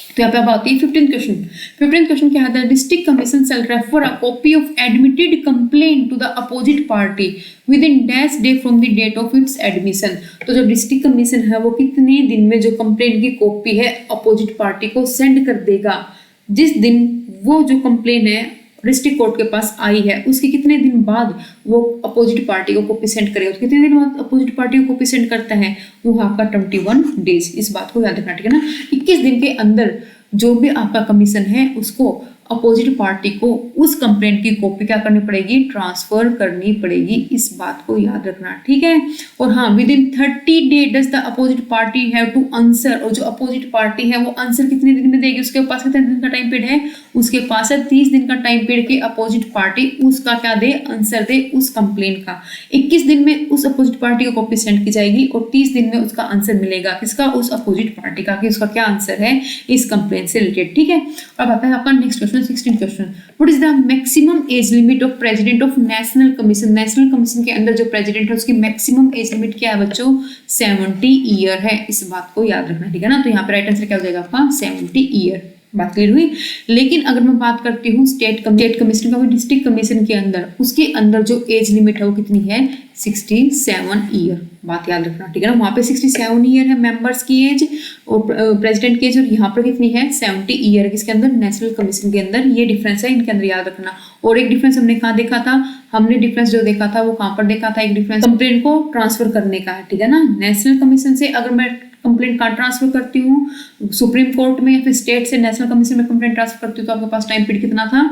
तो यहाँ पे अब आती है 15th क्वेश्चन। 15th क्वेश्चन क्या है, district commission shall refer a copy of admitted complaint to the opposite party within dash day from the date of its admission. तो जो डिस्ट्रिक्ट कमीशन है वो कितने दिन में जो कंप्लेंट की कॉपी है अपोजिट पार्टी को सेंड कर देगा, जिस दिन वो जो कंप्लेंट है डिस्ट्रिक्ट कोर्ट के पास आई है उसके कितने दिन बाद वो अपोजिट पार्टी को कॉपी सेंड करेगा। तो कितने दिन बाद अपोजिट पार्टी को कॉपी सेंड करता है, वो आपका 21 डेज। इस बात को याद रखना, ठीक है ना। 21 दिन के अंदर जो भी आपका कमीशन है उसको अपोजिट पार्टी को उस कंप्लेंट की कॉपी क्या करनी पड़ेगी, ट्रांसफर करनी पड़ेगी। इस बात को याद रखना, ठीक है। और हाँ, within 30 day does the opposite party have to answer, और जो अपोजिट पार्टी है वो आंसर कितने दिन में देगी, उसके पास कितने दिन का टाइम पीरियड है, उसके पास है 30 दिन का टाइम पीरियड के अपोजिट पार्टी उसका क्या दे, आंसर दे उस कंप्लेंट का। 21 दिन में उस अपोजिट पार्टी को कॉपी सेंड की जाएगी और 30 दिन में उसका आंसर मिलेगा, किसका, उस अपोजिट पार्टी का, कि उसका क्या आंसर है इस कंप्लेंट से रिलेटेड, ठीक है। अब आता है आपका next question, 16 question. What is the maximum age limit of president of national commission. National commission के अंदर जो प्रेसिडेंट है उसकी मैक्सिमम एज लिमिट क्या है बच्चों, 70 ईयर है। इस बात को याद रखना, ठीक है ना। तो यहाँ पे राइट आंसर क्या हो जाएगा आपका, 70 ईयर। बात क्लियर हुई। लेकिन अगर मैं बात करती हूँ स्टेट कमीशन का, डिस्ट्रिक्ट कमीशन के अंदर, उसके अंदर जो एज लिमिट है वो कितनी है, 67 ईयर। बात याद रखना, ठीक है ना। वहाँ पे 67 ईयर है मेंबर्स की एज और प्रेसिडेंट की एज, और यहाँ पर कितनी है, 70 ईयर किसके अंदर, नेशनल कमीशन के अंदर। ये डिफरेंस है इनके अंदर, याद रखना। और एक डिफरेंस हमने कहाँ देखा था, हमने डिफरेंस जो देखा था वो कहाँ पर देखा था, एक डिफरेंस कंप्लेंट को ट्रांसफर करने का है, ठीक है ना। नेशनल कमीशन से अगर मैं कंप्लेंट कार्ड ट्रांसफर करती हूँ सुप्रीम कोर्ट में या फिर स्टेट से नेशनल कमीशन में कंप्लेंट ट्रांसफर करती हूँ तो आपके पास टाइम पीरियड कितना था,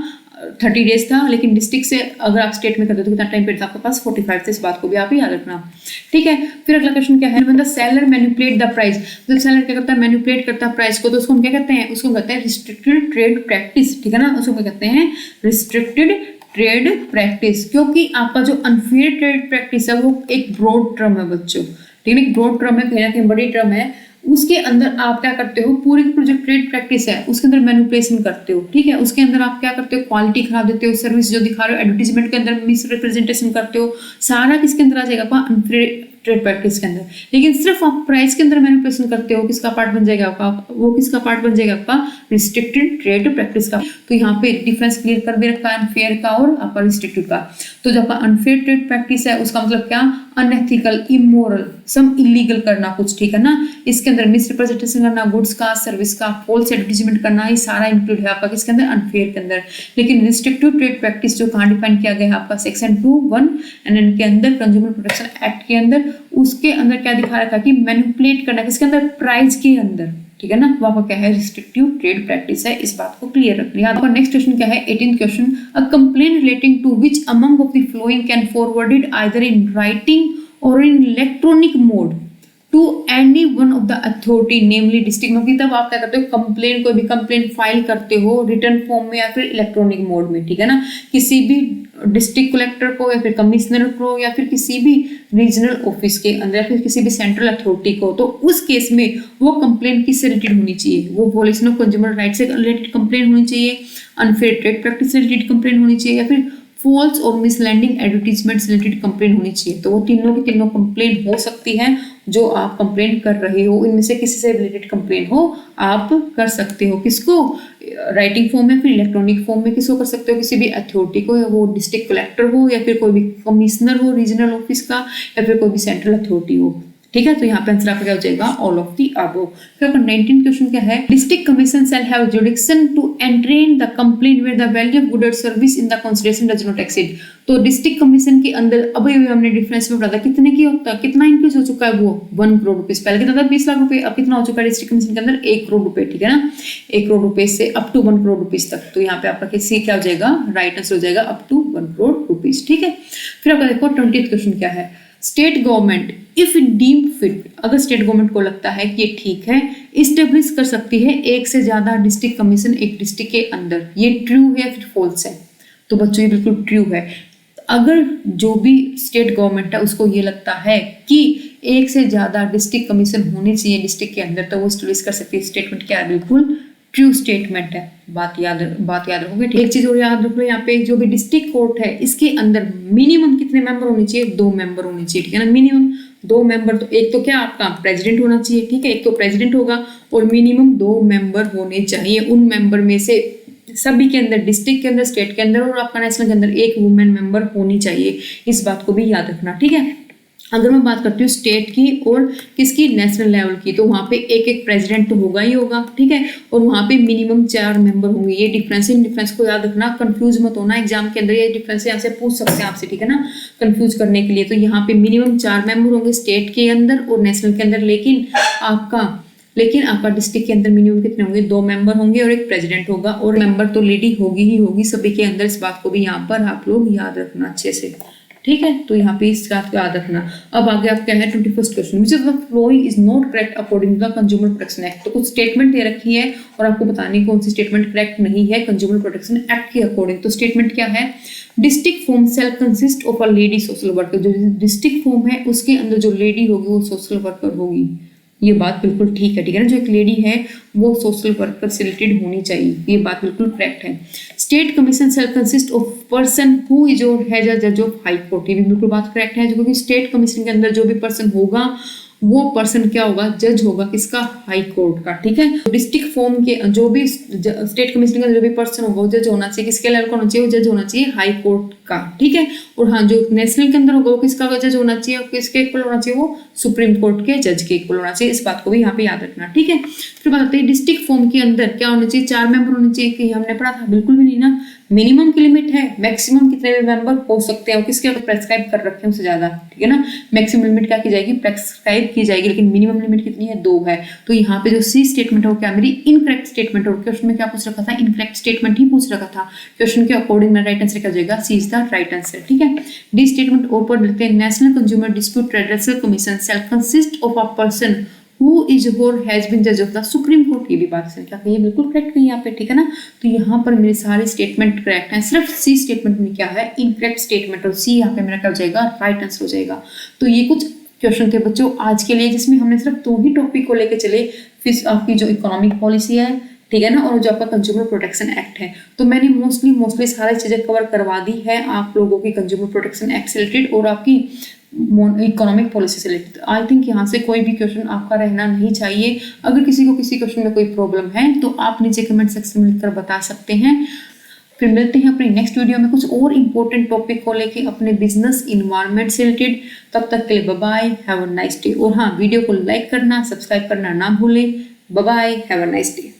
30 डेज था। लेकिन डिस्ट्रिक्ट से अगर आप स्टेट में करते हो तो कितना टाइम पीरियड था आपके पास, 45 से। इस बात को भी आप याद रखना, ठीक है। फिर अगला क्वेश्चन क्या है, the seller manipulate the price. जब सेलर क्या करता है, मैनिपुलेट करता है प्राइस को, तो उसको हम क्या कहते हैं, उसको कहते हैं रिस्ट्रिक्टेड ट्रेड प्रैक्टिस, ठीक है ना। उसको क्या कहते हैं, रिस्ट्रिक्टेड ट्रेड प्रैक्टिस, क्योंकि आपका जो अनफेयर ट्रेड प्रैक्टिस है वो एक ब्रॉड टर्म है बच्चों, ठीक है। ब्रॉड टर्म है, कहीं ना कहीं बड़ी टर्म है। उसके अंदर आप क्या करते हो, पूरी जो ट्रेड प्रैक्टिस है उसके अंदर मैनिपुलेशन करते हो, ठीक है। उसके अंदर आप क्या करते हो, क्वालिटी खराब देते हो, सर्विस जो दिखा रहे हो एडवर्टीजमेंट के अंदर मिस रिप्रेजेंटेशन करते हो, सारा किसके अंदर आ जाएगा आपका, अनफेयर ट्रेड प्रैक्टिस के अंदर। लेकिन सिर्फ आप प्राइस के अंदर मैनिपुलेशन करते हो, किसका पार्ट बन जाएगा आपका, वो किसका पार्ट बन जाएगा आपका, रिस्ट्रिक्टेड ट्रेड प्रैक्टिस का। तो यहाँ पे डिफरेंस क्लियर कर भी रखा है अनफेयर का और आपका रिस्ट्रिक्टेड का। तो जब आपका अनफेयर ट्रेड प्रैक्टिस है उसका मतलब क्या, अनएथिकल, इमोरल, सम इलीगल करना कुछ, ठीक है ना। इसके अंदर मिस रिप्रेजेंटेशन करना गुड्स का, सर्विस का, फॉल्स एडवर्टीजमेंट करना, ये सारा इंक्लूड है आपका किसके अंदर, अनफेयर के अंदर। लेकिन रिस्ट्रिक्टिव ट्रेड प्रैक्टिस जो कहाँ डिफाइन किया गया है आपका, सेक्शन 2(1) के अंदर, कंज्यूमर प्रोटेक्शन एक्ट के अंदर। उसके अंदर क्या दिखा रखा कि मैनिपुलेट करना किसके अंदर, प्राइस के अंदर, ठीक है ना। वहाँ पर क्या है, रिस्ट्रिक्टिव ट्रेड प्रैक्टिस है। इस बात को क्लियर रख लिया। आपका नेक्स्ट क्वेश्चन क्या है, 18th question, a complaint relating to which among of the following can forwarded either in writing or in electronic mode to any one of the authority namely district. मतलब तब आप क्या करते हो, कंप्लेंट, कोई भी कंप्लेंट फाइल करते हो रिटर्न फॉर्म में या फिर इलेक्ट्रॉनिक मोड में, ठीक है ना। किसी भी डिस्ट्रिक्ट कलेक्टर को या फिर कमिश्नर को या फिर किसी भी रीजनल ऑफिस के अंदर या फिर किसी भी सेंट्रल अथॉरिटी को, तो उस केस में वो कंप्लेंट किससे रिलेटेड होनी चाहिए, वो वॉयलेशन ऑफ कंज्यूमर राइट से रिलेटेड कंप्लेंट होनी चाहिए, अनफेयर ट्रेड प्रैक्टिस से रिलेटेड कंप्लेंट होनी चाहिए, या फिर फॉल्स और मिसलैंडिंग एडवर्टीजमेंट से रिलेटेड कंप्लेंट होनी चाहिए। तो वो तीनों की तीनों कंप्लेंट हो सकती है। जो आप कंप्लेंट कर रहे हो इनमें से किसी से रिलेटेड कंप्लेंट हो आप कर सकते हो। किसको, राइटिंग फॉर्म में, फिर इलेक्ट्रॉनिक फॉर्म में किसको कर सकते हो, किसी भी अथॉरिटी को, या वो डिस्ट्रिक्ट कलेक्टर हो या फिर कोई भी कमिश्नर हो रीजनल ऑफिस का, या फिर कोई भी सेंट्रल अथॉरिटी हो, ठीक है। तो यहाँ पे आंसर आपका क्या हो जाएगा, ऑल ऑफ द अबव। फिर आपका 19th क्वेश्चन क्या है, district commission shall have jurisdiction to entertain the complaint where the value of good or service in the consideration does not exceed. तो डिस्ट्रिक्ट कमीशन के अंदर अभी हमने डिफरेंस में पढ़ा था, कितने की होता है, कितना इंक्रीज हो चुका है, वो 1 करोड़ रुपीज। पहले कितना था, 20 लाख रुपए, अब कितना हो चुका है डिस्ट्रिक्ट कमीशन के अंदर, 1 करोड़ रुपए, ठीक है ना। 1 करोड़ रुपए से अप टू 1 करोड़ रुपीज तक। तो यहाँ पे आपका किसी क्या हो जाएगा, राइट आंसर हो जाएगा अप टू 1 करोड़ रुपीज, ठीक है। फिर आपका देखो 20th क्वेश्चन क्या है, state government if deemed fit, अगर स्टेट गवर्नमेंट को लगता है कि ये ठीक है, इस्टेब्लिश कर सकती है एक से ज्यादा डिस्ट्रिक्ट कमीशन एक डिस्ट्रिक्ट के अंदर। ये ट्रू है फिर फॉल्स है, तो बच्चों ये बिल्कुल ट्रू है। अगर जो भी स्टेट गवर्नमेंट है उसको ये लगता है कि एक से ज्यादा डिस्ट्रिक्ट कमीशन होनी चाहिए डिस्ट्रिक्ट के अंदर, तो वो इस्टेब्लिश कर सकती है। स्टेटमेंट क्या है, बिल्कुल ट्रू स्टेटमेंट है। बात याद रखोगे। एक चीज और याद रखो, यहाँ पे जो भी डिस्ट्रिक्ट कोर्ट है इसके अंदर मिनिमम कितने मेंबर होने चाहिए, 2 मेंबर होने चाहिए, ठीक है ना। मिनिमम 2 मेंबर, तो एक तो क्या आपका प्रेसिडेंट होना चाहिए, ठीक है, एक तो प्रेसिडेंट होगा, और मिनिमम 2 मेंबर होने चाहिए। उन मेंबर में से सभी के अंदर, डिस्ट्रिक्ट के अंदर, स्टेट के अंदर और आपका नेशनल के अंदर एक वुमेन मेंबर होनी चाहिए। इस बात को भी याद रखना, ठीक है। अगर मैं बात करती हूँ स्टेट की और किसकी, नेशनल लेवल की, तो वहाँ पे एक प्रेसिडेंट तो होगा ही होगा, ठीक है, और वहाँ पे मिनिमम 4 मेंबर होंगे। ये डिफरेंस है, इन डिफरेंस को याद रखना, कंफ्यूज मत होना एग्जाम के अंदर। ये डिफरेंस यहाँ से पूछ सकते हैं आपसे, ठीक है ना, कंफ्यूज करने के लिए। तो यहाँ पे मिनिमम 4 मेंबर होंगे स्टेट के अंदर और नेशनल के अंदर, लेकिन आपका लेकिन आपका डिस्ट्रिक्ट के अंदर मिनिमम कितने होंगे, 2 मेंबर होंगे और एक प्रेसिडेंट होगा, और मेंबर तो लेडी होगी ही होगी सभी के अंदर। इस बात को भी यहाँ पर आप लोग याद रखना अच्छे से, ठीक है। तो यहाँ पे इस बात को याद रखना। अब आगे आप क्या है 21st question, which of the following is not correct according to the consumer protection act. तो कुछ स्टेटमेंट दे रखी है और आपको बतानी कौन सी स्टेटमेंट करेक्ट नहीं है कंज्यूमर प्रोटेक्शन एक्ट के अकॉर्डिंग। तो स्टेटमेंट क्या है, district forum shall consist of a lady social worker. जो डिस्ट्रिक्ट फॉर्म है उसके अंदर जो लेडी होगी वो सोशल वर्कर होगी। ये बात बिल्कुल ठीक है, ठीक है ना। जो एक लेडी है वो सोशल वर्कर से रिलेटेड होनी चाहिए, ये बात बिल्कुल करेक्ट है। State commission shall consist of person who is or has a जज ऑफ हाई कोर्ट। ये भी बिल्कुल बात करेक्ट है, क्योंकि स्टेट कमीशन के अंदर जो भी पर्सन होगा वो पर्सन क्या होगा, जज होगा किसका, हाई कोर्ट का, ठीक है। डिस्ट्रिक्ट फॉर्म के जो भी स्टेट कमीशन का जो भी पर्सन होगा वो जज होना चाहिए, किसके लेवल का होना चाहिए, वो जज होना चाहिए हाई कोर्ट का, ठीक है। और हाँ, जो नेशनल के अंदर होगा वो किसका जज होना चाहिए, किसके इक्वल होना चाहिए, वो सुप्रीम कोर्ट के जज के इक्वल होना चाहिए। इस बात को भी यहाँ पे याद रखना, ठीक है। फिर बात आती है डिस्ट्रिक्ट फॉर्म के अंदर क्या होना चाहिए, 4 मेंबर होने चाहिए, कि हमने पढ़ा था बिल्कुल भी नहीं ना। मिनिमम की लिमिट है, मैक्सिमम कितने भी मेंबर हो सकते हैं और किसके प्रेस्क्राइब कर रखे हैं उससे ज्यादा, ठीक है ना। मैक्सिमम लिमिट क्या की जाएगी, प्रेस्क्राइब की जाएगी, लेकिन मिनिमम लिमिट कितनी है, 2 है। तो यहाँ पे जो सी स्टेटमेंट है वो क्या मेरी इनकरेक्ट स्टेटमेंट है। और क्वेश्चन में क्या पूछ रखा था, इनकरेक्ट स्टेटमेंट ही पूछ रखा था। क्वेश्चन के अकॉर्डिंग मेरा राइट आंसर क्या हो जाएगा, सी इज द राइट आंसर, ठीक है। डी स्टेटमेंट ऊपर लिखते हैं, national consumer dispute redressal commission shell consist of a person who is or has been judge of the Supreme Court। ये भी बात है क्या कही, बिल्कुल करेक्ट कही यहाँ पे, ठीक है ना। तो यहाँ पर मेरे सारे स्टेटमेंट करेक्ट हैं, सिर्फ सी स्टेटमेंट में क्या है, इनकरेक्ट स्टेटमेंट, और सी यहाँ पे मेरा क्या हो जाएगा, राइट आंसर हो जाएगा। तो ये कुछ क्वेश्चन थे बच्चों आज के लिए, जिसमें हमने सिर्फ 2 ही टॉपिक को लेकर चले, फिर आपकी जो इकोनॉमिक पॉलिसी है, ठीक है ना, और जो आपका कंज्यूमर प्रोटेक्शन एक्ट है। तो मैंने मोस्टली सारी चीजें कवर करवा दी है आप लोगों की कंज्यूमर प्रोटेक्शन एक्ट से रिलेटेड और आपकी इकोनॉमिक पॉलिसी से रिलेटेड। आई थिंक यहाँ से कोई भी क्वेश्चन आपका रहना नहीं चाहिए। अगर किसी को किसी क्वेश्चन में कोई प्रॉब्लम है तो आप नीचे कमेंट सेक्शन में लिखकर बता सकते हैं। फिर मिलते हैं अपने नेक्स्ट वीडियो में कुछ और इंपॉर्टेंट टॉपिक को लेके अपने बिजनेस इन्वायरमेंट से रिलेटेड। तब तक के लिए bye bye, have a nice day. और हाँ, वीडियो को लाइक करना, सब्सक्राइब करना ना भूलें। Bye bye, have a nice day.